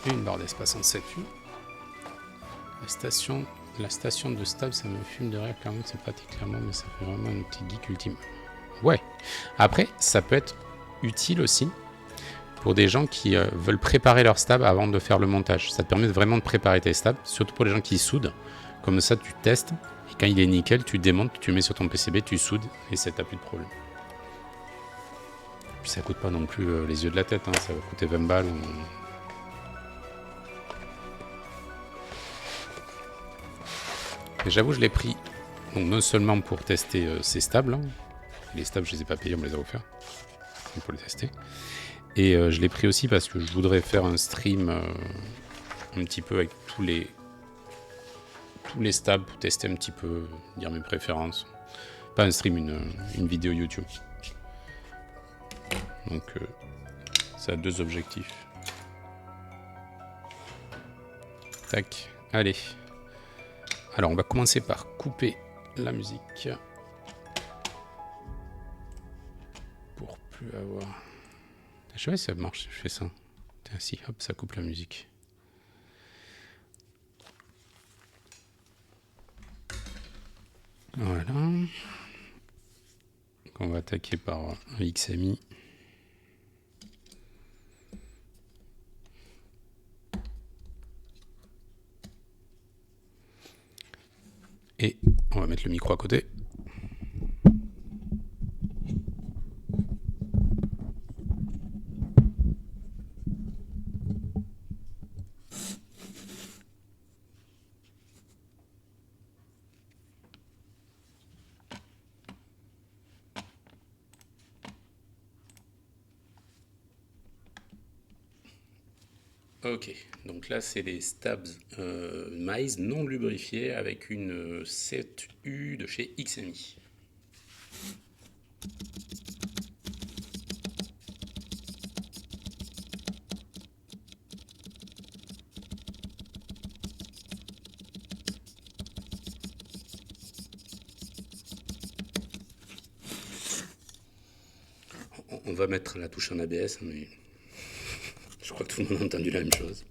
Et une barre d'espace en 7U. La station de stab, ça me fume de rire, clairement, c'est pratique, clairement, mais ça fait vraiment un petit geek ultime. Ouais. Après, ça peut être utile aussi pour des gens qui veulent préparer leur stab avant de faire le montage. Ça te permet vraiment de préparer tes stabs, surtout pour les gens qui soudent. Comme ça, tu testes, et quand il est nickel, tu démontes, tu le mets sur ton PCB, tu soudes, et ça, t'as plus de problème. Puis ça coûte pas non plus les yeux de la tête, hein, ça va coûter 20 balles. Et j'avoue, je l'ai pris donc non seulement pour tester ces stables, hein. Les stables, je les ai pas payés, on me les a offerts pour les tester. Et je l'ai pris aussi parce que je voudrais faire un stream un petit peu avec tous les stables pour tester un petit peu, dire mes préférences. Pas un stream, une vidéo YouTube. Donc ça a 2 objectifs. Tac, allez. Alors on va commencer par couper la musique. Pour plus avoir... Je sais pas si ça marche si je fais ça. Tiens, si, hop, ça coupe la musique. Voilà. Donc on va attaquer par un XMI. Et on va mettre le micro à côté. Ok, donc là c'est des stabs maïs non lubrifiés avec une 7U de chez XMI. On va mettre la touche en ABS, mais je crois que tout le monde a entendu la même chose.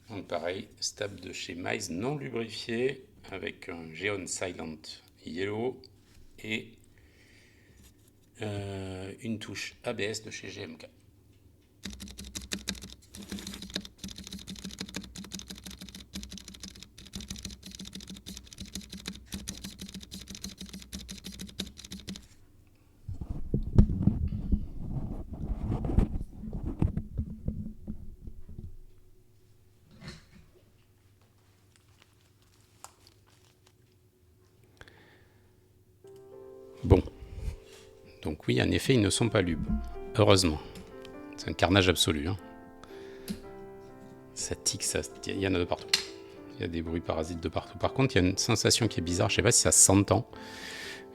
Donc pareil, stab de chez Mize non lubrifié avec un Geon Silent Yellow et une touche ABS de chez GMK. Bon, donc oui, en effet, ils ne sont pas lubes. Heureusement. C'est un carnage absolu. Hein. Ça tique, il y en a de partout. Il y a des bruits parasites de partout. Par contre, il y a une sensation qui est bizarre. Je ne sais pas si ça s'entend.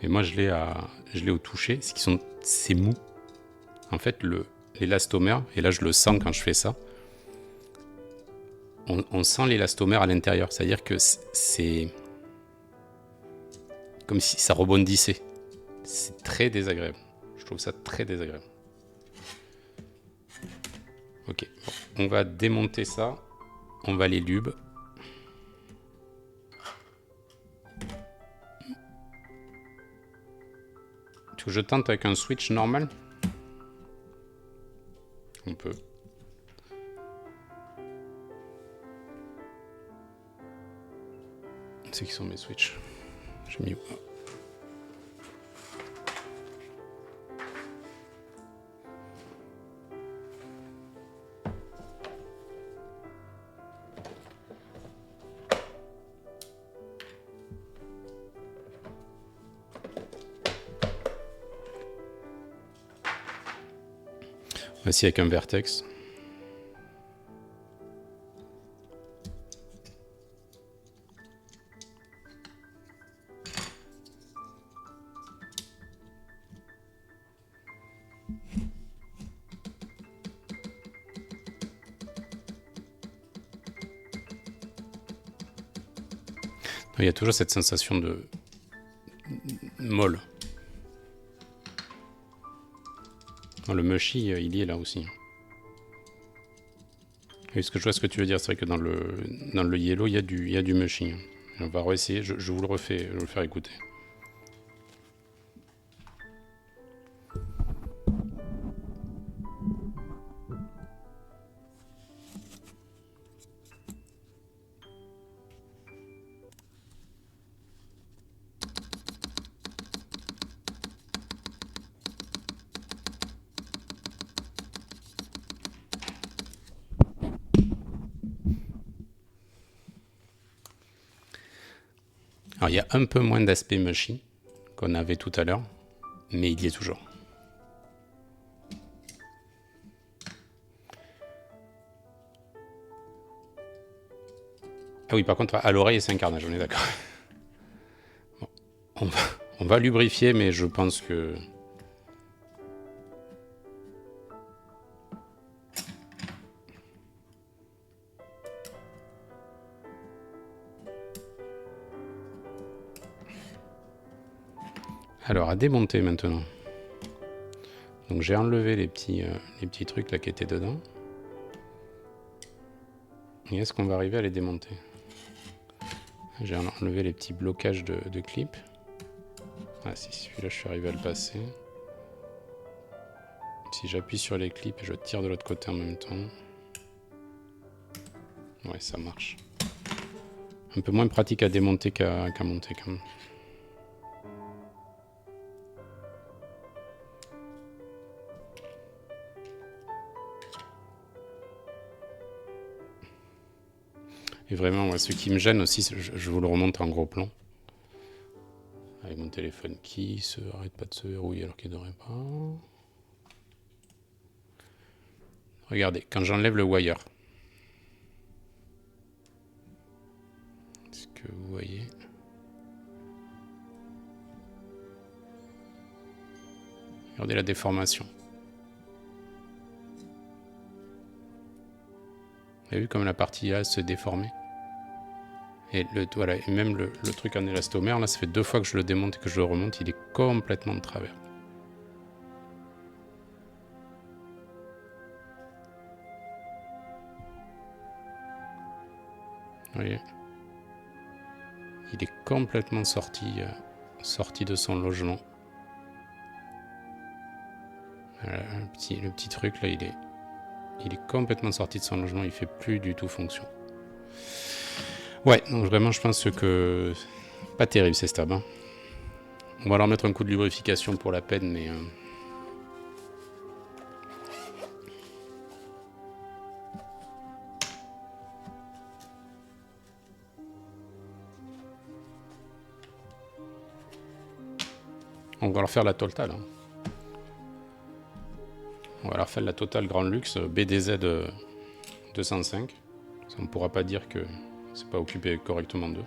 Mais moi, je l'ai au toucher. C'est mou. En fait, l'élastomère, et là, je le sens quand je fais ça, on sent l'élastomère à l'intérieur. C'est-à-dire que c'est comme si ça rebondissait. C'est très désagréable. Je trouve ça très désagréable. Ok, bon, on va démonter ça. On va les lube. Tu veux que je tente avec un switch normal? On peut. C'est qui sont mes switches? J'ai mis où? Voici avec un vertex. Il y a toujours cette sensation de molle. Le mushy, il y est là aussi. Et ce que je vois ce que tu veux dire, c'est vrai que dans le yellow, il y a du mushy. On va réessayer, je vous le refais, je vais le faire écouter. Alors il y a un peu moins d'aspect mushy qu'on avait tout à l'heure, mais il y est toujours. Ah oui, par contre, à l'oreille, c'est un carnage, on est d'accord. Bon, on va lubrifier, mais je pense que... Alors, à démonter maintenant. Donc j'ai enlevé les petits trucs là qui étaient dedans. Et est-ce qu'on va arriver à les démonter? J'ai enlevé les petits blocages de clips. Ah si, celui-là je suis arrivé à le passer. Si j'appuie sur les clips et je tire de l'autre côté en même temps. Ouais, ça marche. Un peu moins pratique à démonter qu'à monter quand même. Et vraiment, ouais, ce qui me gêne aussi, je vous le remonte en gros plan. Avec mon téléphone qui arrête pas de se verrouiller alors qu'il ne devrait pas. Regardez, quand j'enlève le wire. Est-ce que vous voyez? Regardez la déformation. Vous avez vu comme la partie A se déformait? Et, voilà, et même le truc en élastomère, là, ça fait 2 fois que je le démonte et que je le remonte, il est complètement de travers. Vous voyez? Il est complètement sorti de son logement. Voilà, le petit truc là, il est complètement sorti de son logement, il fait plus du tout fonction. Ouais, donc vraiment je pense que pas terrible ces stabs. Hein. On va leur mettre un coup de lubrification pour la peine, mais... On va leur faire la totale. Hein. On va leur faire la totale Grand Luxe BDZ 205. On ne pourra pas dire que c'est pas occupé correctement d'eux.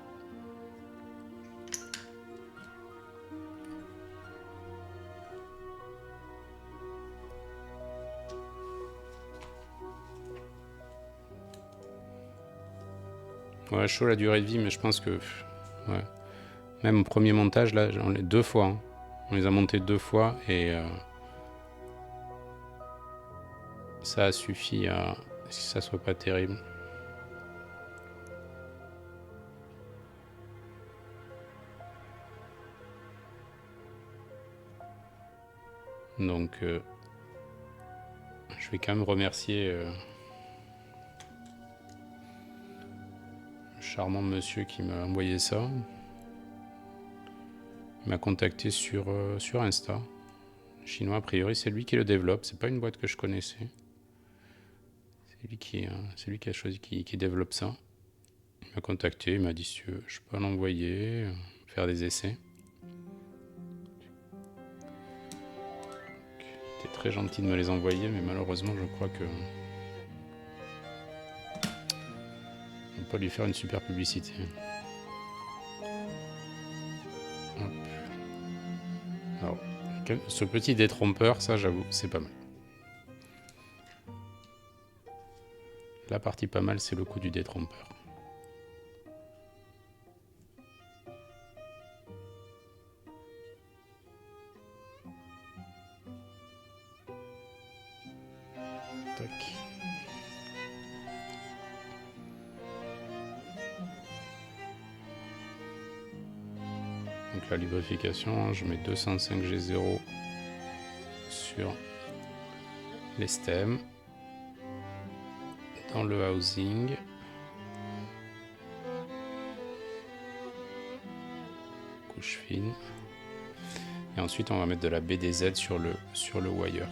Ouais, chaud la durée de vie, mais je pense que... Ouais. Même au premier montage, là, on les 2 fois. Hein. On les a montés 2 fois et... ça a suffi à ce que ça soit pas terrible. Donc, je vais quand même remercier le charmant monsieur qui m'a envoyé ça. Il m'a contacté sur Insta. Chinois, a priori, c'est lui qui le développe. C'est pas une boîte que je connaissais. C'est lui qui a choisi, qui développe ça. Il m'a contacté, il m'a dit si je peux l'envoyer, faire des essais. C'était très gentil de me les envoyer, mais malheureusement, je crois que on peut pas lui faire une super publicité. Hop. Alors, ce petit détrompeur, ça, j'avoue, c'est pas mal. La partie pas mal, c'est le coup du détrompeur. Tac. Donc la lubrification, je mets 205 G0 sur les stems, dans le housing. Couche fine. Et ensuite on va mettre de la BDZ sur le wire.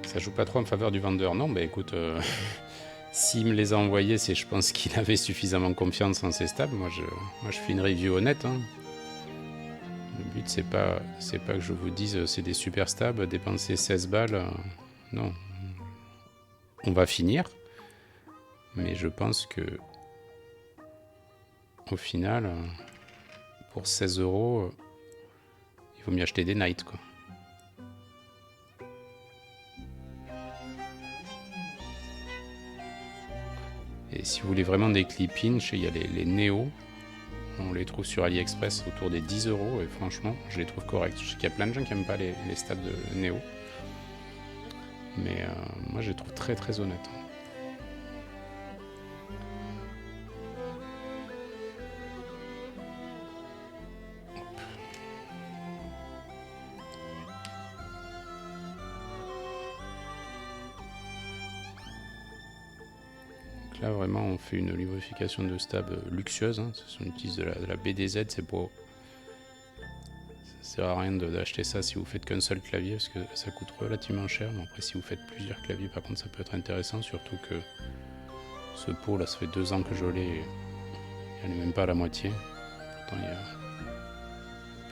Ça joue pas trop en faveur du vendeur. Non, bah écoute, s'il me les a envoyés, c'est je pense qu'il avait suffisamment confiance en ses stabs. Moi, je fais une review honnête. Hein. Le but, c'est pas que je vous dise c'est des super stabs, dépenser 16 balles. Non. On va finir. Mais je pense que au final, pour 16 €, il vaut mieux acheter des Night, quoi. Et si vous voulez vraiment des clip-in, il y a les Neo. On les trouve sur AliExpress autour des 10 € et franchement, je les trouve corrects. Je sais qu'il y a plein de gens qui n'aiment pas les stabs de Neo. Mais moi, je les trouve très très honnêtes. Là vraiment on fait une lubrification de stab luxueuse, hein. On utilise de la BDZ, c'est pour... Ça sert à rien d'acheter ça si vous faites qu'un seul clavier parce que ça coûte relativement cher, mais après si vous faites plusieurs claviers par contre ça peut être intéressant, surtout que ce pot là ça fait 2 ans que je l'ai, il n'est même pas à la moitié, pourtant il y a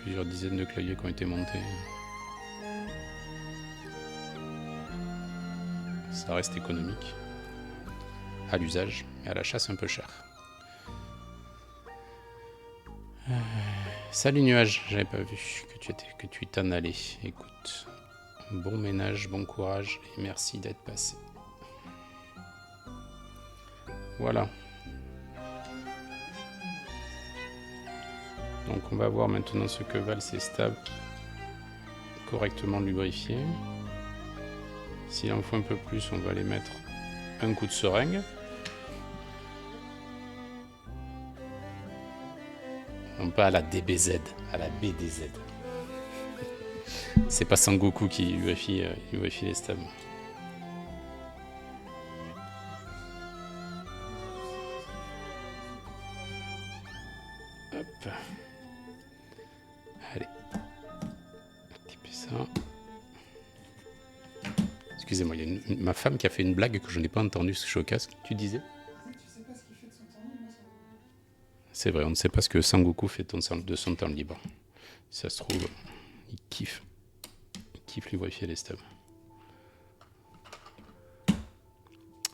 plusieurs dizaines de claviers qui ont été montés. Ça reste économique à l'usage, et à l'achat c'est un peu cher. Salut Nuage, j'avais pas vu que tu t'en allais. Écoute, bon ménage, bon courage et merci d'être passé. Voilà. Donc on va voir maintenant ce que valent ces stabs correctement lubrifiés. S'il en faut un peu plus, on va les mettre un coup de seringue. Non pas à la DBZ, à la BDZ. C'est pas Sangoku qui lubrifie les stabs. Hop. Allez. Un petit peu ça. Excusez-moi, il y a ma femme qui a fait une blague que je n'ai pas entendue, ce showcast. Tu disais ? C'est vrai, on ne sait pas ce que Sangoku fait de son temps libre. Si ça se trouve, il kiffe lubrifier les stabs.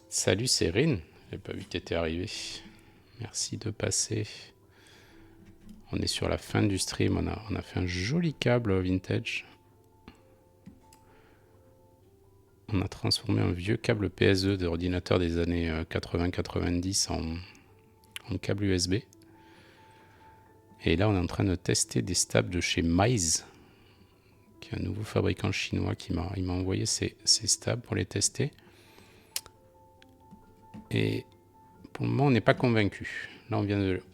Salut, c'est Rin. J'ai pas vu que t'étais arrivé. Merci de passer. On est sur la fin du stream. On a fait un joli câble vintage. On a transformé un vieux câble PSE d'ordinateur des années 80-90 en câble USB. Et là, on est en train de tester des stabs de chez Mize, qui est un nouveau fabricant chinois qui m'a envoyé ces stabs pour les tester. Et pour le moment, on n'est pas convaincu. Là,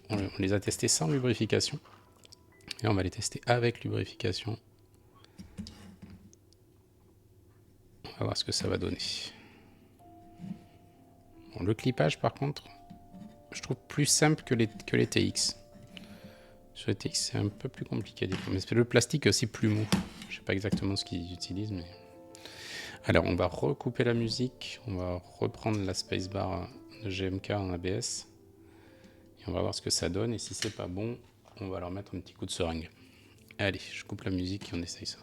on les a testés sans lubrification. Et on va les tester avec lubrification. On va voir ce que ça va donner. Bon, le clippage, par contre, je trouve plus simple que les TX. Sur les TX, c'est un peu plus compliqué des fois. Mais le plastique est aussi plus mou. Je sais pas exactement ce qu'ils utilisent, mais... Alors, on va recouper la musique. On va reprendre la spacebar de GMK en ABS. Et on va voir ce que ça donne. Et si c'est pas bon, on va leur mettre un petit coup de seringue. Allez, je coupe la musique et on essaye ça.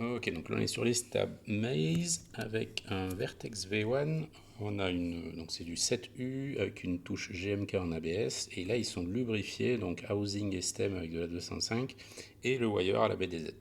Ok, donc là on est sur les stabs Mize avec un Vertex V1. On a donc c'est du 7U avec une touche GMK en ABS. Et là ils sont lubrifiés, donc housing et stem avec de la 205 et le wire à la BDZ.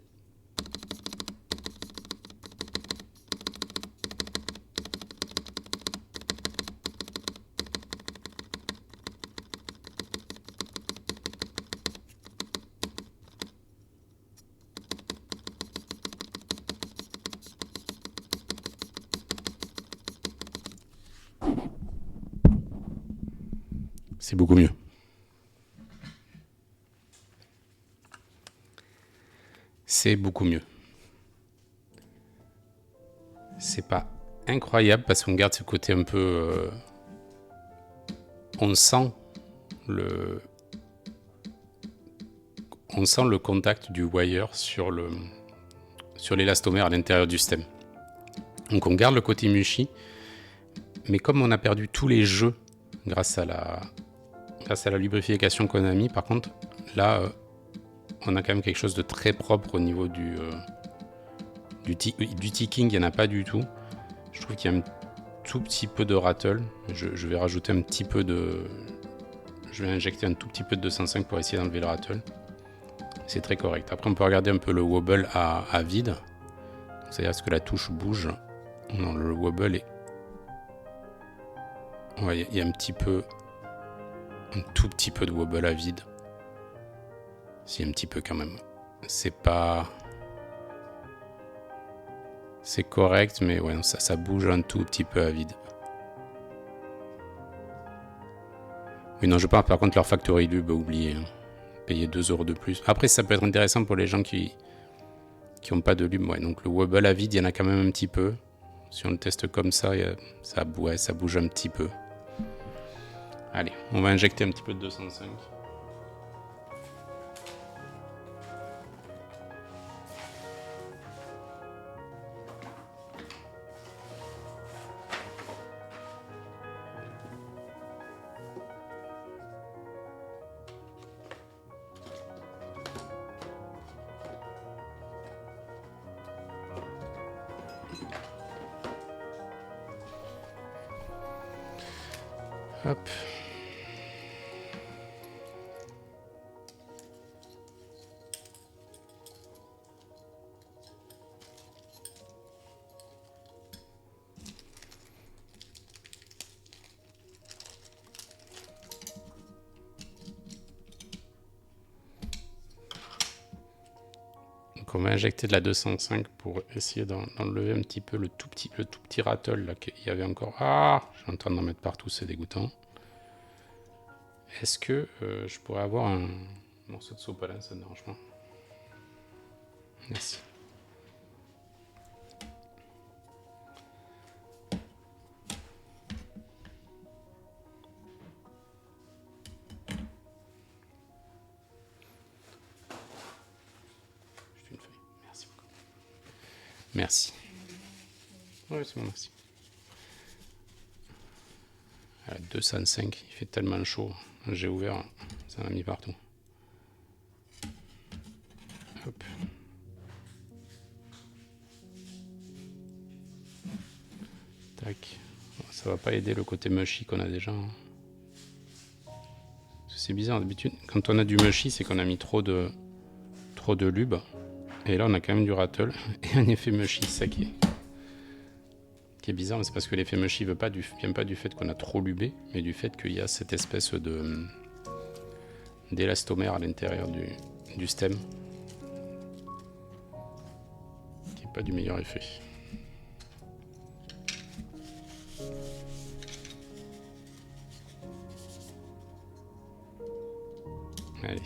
C'est beaucoup mieux. C'est beaucoup mieux. C'est pas incroyable parce qu'on garde ce côté un peu... on sent le contact du wire sur l'élastomère à l'intérieur du stem. Donc on garde le côté mushy, mais comme on a perdu tous les jeux grâce à la lubrification qu'on a mis, par contre, là, on a quand même quelque chose de très propre au niveau du ticking, il n'y en a pas du tout. Je trouve qu'il y a un tout petit peu de rattle. Je vais rajouter un petit peu de... Je vais injecter un tout petit peu de 205 pour essayer d'enlever le rattle. C'est très correct. Après, on peut regarder un peu le wobble à vide. C'est-à-dire est-ce que la touche bouge. Non, le wobble est... Ouais, il y a un tout petit peu de wobble à vide. Si, un petit peu quand même. C'est pas... C'est correct, mais ouais, ça bouge un tout petit peu à vide. Oui, non, je pense par contre leur factory lube, oubliez. Hein. Payer 2€ de plus. Après, ça peut être intéressant pour les gens qui n'ont pas de lube. Ouais, donc le wobble à vide, il y en a quand même un petit peu. Si on le teste comme ça, ça bouge un petit peu. Allez, on va injecter un petit peu de 205. Hop. Donc on va injecter de la 205 pour essayer d'enlever un petit peu le tout petit rattle là qu'il y avait encore. Ah, je suis en train d'en mettre partout, c'est dégoûtant. Est-ce que je pourrais avoir un morceau de sopalin, ça ne dérange pas. Merci. Juste une feuille. Merci beaucoup. Merci. Oui, c'est bon, merci. À 205, il fait tellement chaud. J'ai ouvert, ça m'a mis partout. Hop. Tac. Ça va pas aider le côté mushy qu'on a déjà. Hein. C'est bizarre, d'habitude, quand on a du mushy, c'est qu'on a mis trop de lube. Et là, on a quand même du rattle et un effet mushy, ça qui est bizarre, mais c'est parce que l'effet mushy vient pas du fait qu'on a trop lubé, mais du fait qu'il y a cette espèce d'élastomère à l'intérieur du stem, qui n'est pas du meilleur effet. Allez.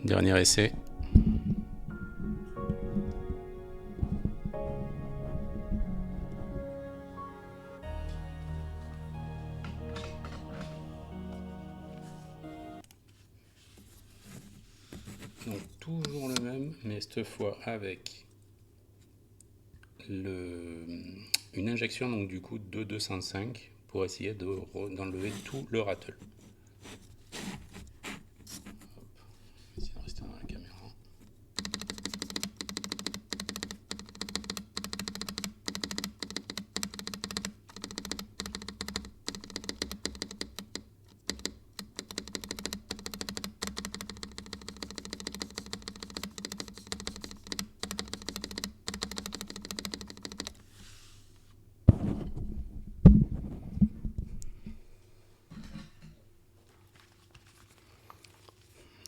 Dernier essai. Donc toujours le même, mais cette fois avec une injection donc du coup de 205 pour essayer d'enlever tout le rattle. Essayer de rester dans la caméra.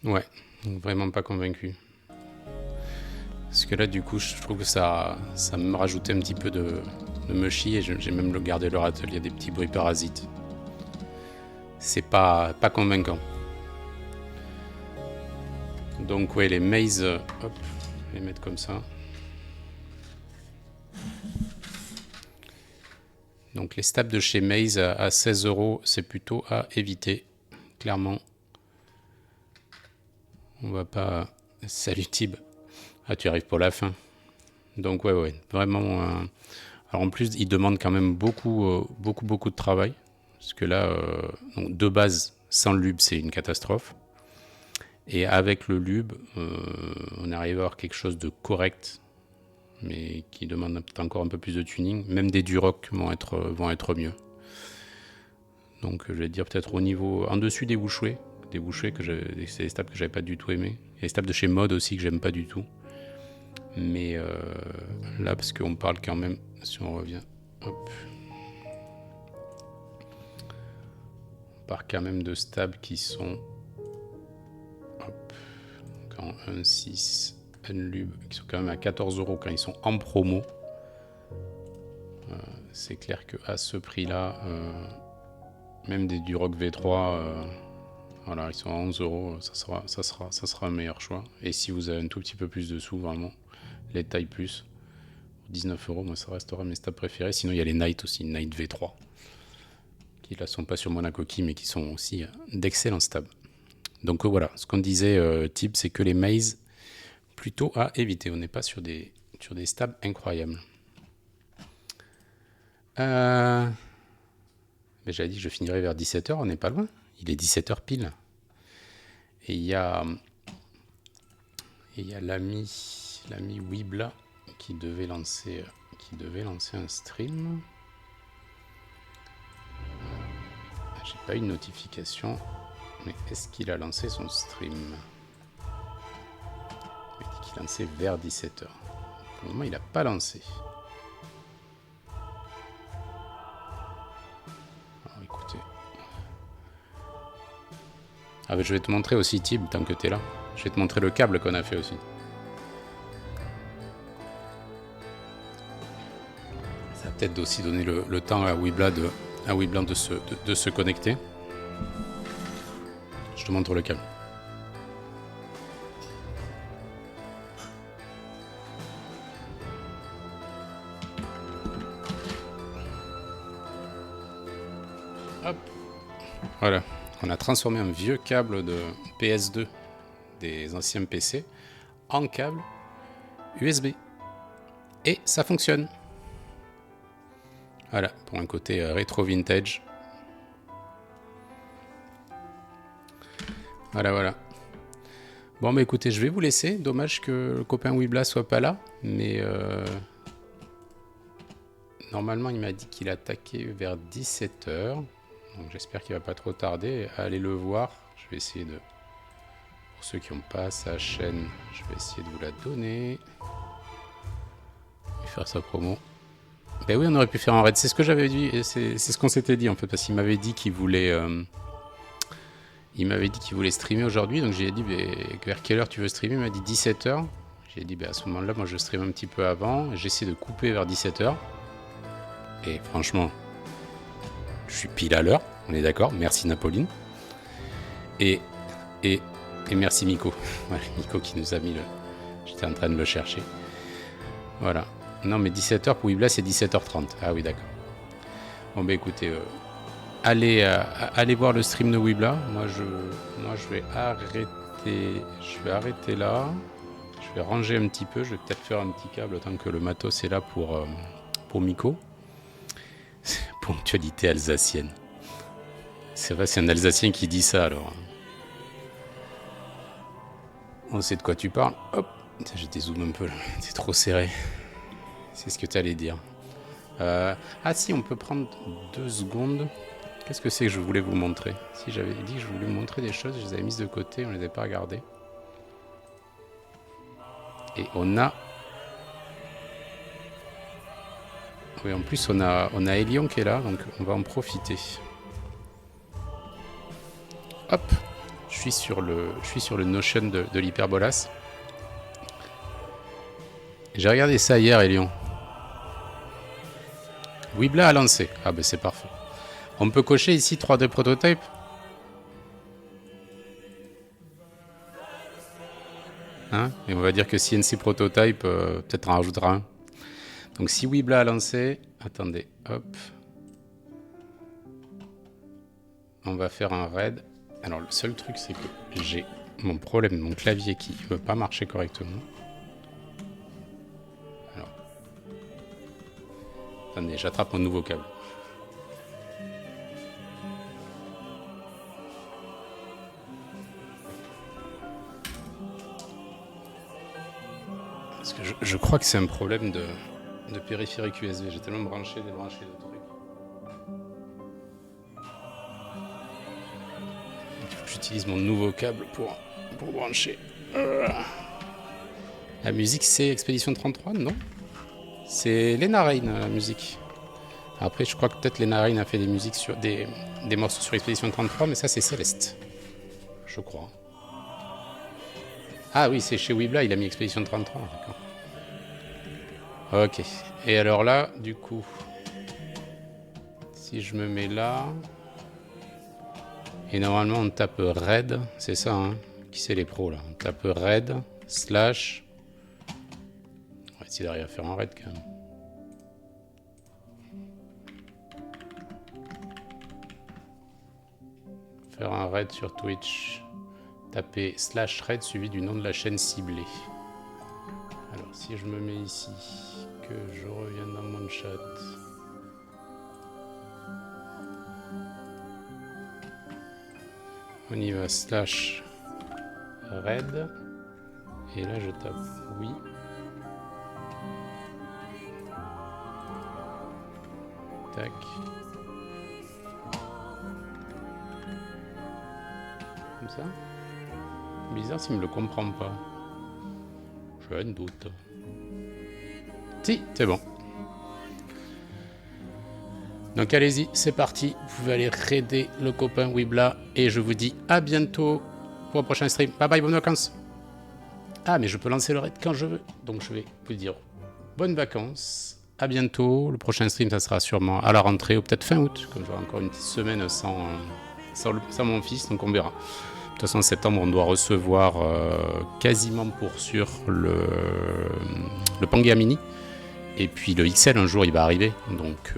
Ouais, vraiment pas convaincu. Parce que là, du coup, je trouve que ça me rajoutait un petit peu de mushy et j'ai même gardé le rattle. Il y a des petits bruits parasites. C'est pas convaincant. Donc, ouais, les Maze, hop, les mettre comme ça. Donc, les stabs de chez Maze à 16 €, c'est plutôt à éviter, clairement. On va pas. Salut Tib. Ah, tu arrives pour la fin. Donc, ouais, vraiment. Alors, en plus, il demande quand même beaucoup de travail. Parce que là, donc, de base, sans le lube, c'est une catastrophe. Et avec le lube, on arrive à avoir quelque chose de correct, mais qui demande peut-être encore un peu plus de tuning. Même des Duroc vont être mieux. Donc, je vais dire peut-être au niveau, en dessus des bouchées c'est des stabs que j'avais pas du tout aimé. Il y a des stabs de chez Mod aussi que j'aime pas du tout. Mais là, parce qu'on parle quand même, si on revient, hop, on parle quand même de stabs qui sont, hop, quand 1.6 Unlube, qui sont quand même à 14 € quand ils sont en promo. C'est clair qu'à ce prix-là, même des Duroc V3, voilà, ils sont à 11 €, ça sera un meilleur choix. Et si vous avez un tout petit peu plus de sous, vraiment, les tailles plus, 19 €, moi ça restera mes stabs préférés. Sinon, il y a les Night aussi, Night V3, qui là sont pas sur Monacoki, mais qui sont aussi d'excellents stabs. Donc voilà, ce qu'on disait, type, c'est que les Maze, plutôt à éviter. On n'est pas sur des stabs incroyables. Mais j'avais dit que je finirais vers 17 h, on n'est pas loin. Il est 17 h pile. Et il y a l'ami Wibla qui devait lancer un stream. J'ai pas eu de notification, mais est-ce qu'il a lancé son stream? Il dit qu'il lançait vers 17 h. Pour le moment, il n'a pas lancé. Alors écoutez. Ah, mais je vais te montrer aussi, Tib, tant que tu es là. Je vais te montrer le câble qu'on a fait aussi. Ça va peut-être aussi donner le temps à Wibla de se connecter. Je te montre le câble. Hop. Voilà. On a transformé un vieux câble de PS2 des anciens PC en câble USB. Et ça fonctionne. Voilà, pour un côté rétro vintage. Voilà. Bon, bah écoutez, je vais vous laisser. Dommage que le copain Wibla soit pas là. Mais Normalement, il m'a dit qu'il attaquait vers 17h. Donc j'espère qu'il va pas trop tarder. Allez le voir. Je vais essayer de... Pour ceux qui n'ont pas sa chaîne, je vais essayer de vous la donner. Et faire sa promo. Ben oui, on aurait pu faire un raid. C'est ce que j'avais dit. C'est ce qu'on s'était dit en fait. Parce qu'il m'avait dit qu'il voulait... Il m'avait dit qu'il voulait streamer aujourd'hui. Donc j'ai dit, vers quelle heure tu veux streamer? Il m'a dit 17h. J'ai dit, à ce moment-là, moi je stream un petit peu avant. J'essaie de couper vers 17h. Et franchement, je suis pile à l'heure, on est d'accord. Merci Napoline. Et merci Miko. Voilà, Miko qui nous a mis le... J'étais en train de le chercher. Voilà. Non mais 17h pour Wibla c'est 17h30. Ah oui d'accord. Bon bah écoutez, allez voir le stream de Wibla. Moi je vais arrêter là. Je vais ranger un petit peu. Je vais peut-être faire un petit câble tant que le matos est là pour Miko. Ponctualité alsacienne. C'est vrai, c'est un Alsacien qui dit ça alors. On sait de quoi tu parles. Hop, je dézoome un peu là. C'est trop serré. C'est ce que tu allais dire. Ah si, on peut prendre 2 secondes. Qu'est-ce que c'est que je voulais vous montrer? Si j'avais dit que je voulais vous montrer des choses, je les avais mises de côté, on ne les avait pas regardées. Et on a... Oui, en plus, on a Elion qui est là, donc on va en profiter. Hop, je suis sur le Notion de l'Hyperbolas. J'ai regardé ça hier, Elion. Wibla a lancé. Ah ben c'est parfait. On peut cocher ici 3D prototype. Hein? Et on va dire que CNC prototype, peut-être en rajoutera un. Donc si Wibla a lancé, attendez, hop. On va faire un raid. Alors le seul truc c'est que j'ai mon problème, mon clavier qui ne veut pas marcher correctement. Alors. Attendez, j'attrape mon nouveau câble. Parce que je crois que c'est un problème de périphérique USB. J'ai tellement branché, débranché de trucs. J'utilise mon nouveau câble pour brancher. La musique, c'est Expédition 33, non? C'est Lena Raine, la musique. Après, je crois que peut-être Lena Raine a fait des musiques sur des morceaux sur Expédition 33, mais ça, c'est Céleste. Je crois. Ah oui, c'est chez Wibla, il a mis Expédition 33, d'accord. Ok. Et alors là, du coup, si je me mets là... Et normalement, on tape raid, c'est ça, hein? Qui c'est les pros, là? On tape raid, slash... On va essayer d'arriver à faire un raid, quand même. Faire un raid sur Twitch. Taper slash raid suivi du nom de la chaîne ciblée. Alors, si je me mets ici, que je reviens dans mon chat... On y va, slash raid. Et là, je tape oui. Tac. Comme ça. Bizarre s'il me le comprend pas. J'ai un doute. Si, c'est bon. Donc allez-y, c'est parti. Vous pouvez aller raider le copain Wibla. Et je vous dis à bientôt pour un prochain stream. Bye bye, bonnes vacances. Ah, mais je peux lancer le raid quand je veux. Donc je vais vous dire bonnes vacances. À bientôt. Le prochain stream, ça sera sûrement à la rentrée ou peut-être fin août. Comme j'aurai encore une petite semaine sans mon fils. Donc on verra. De toute façon, en septembre, on doit recevoir quasiment pour sûr le Pangea Mini. Et puis le XL, un jour, il va arriver. Donc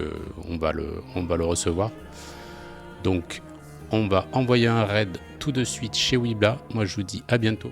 on va le recevoir. Donc on va envoyer un raid tout de suite chez Wibla. Moi, je vous dis à bientôt.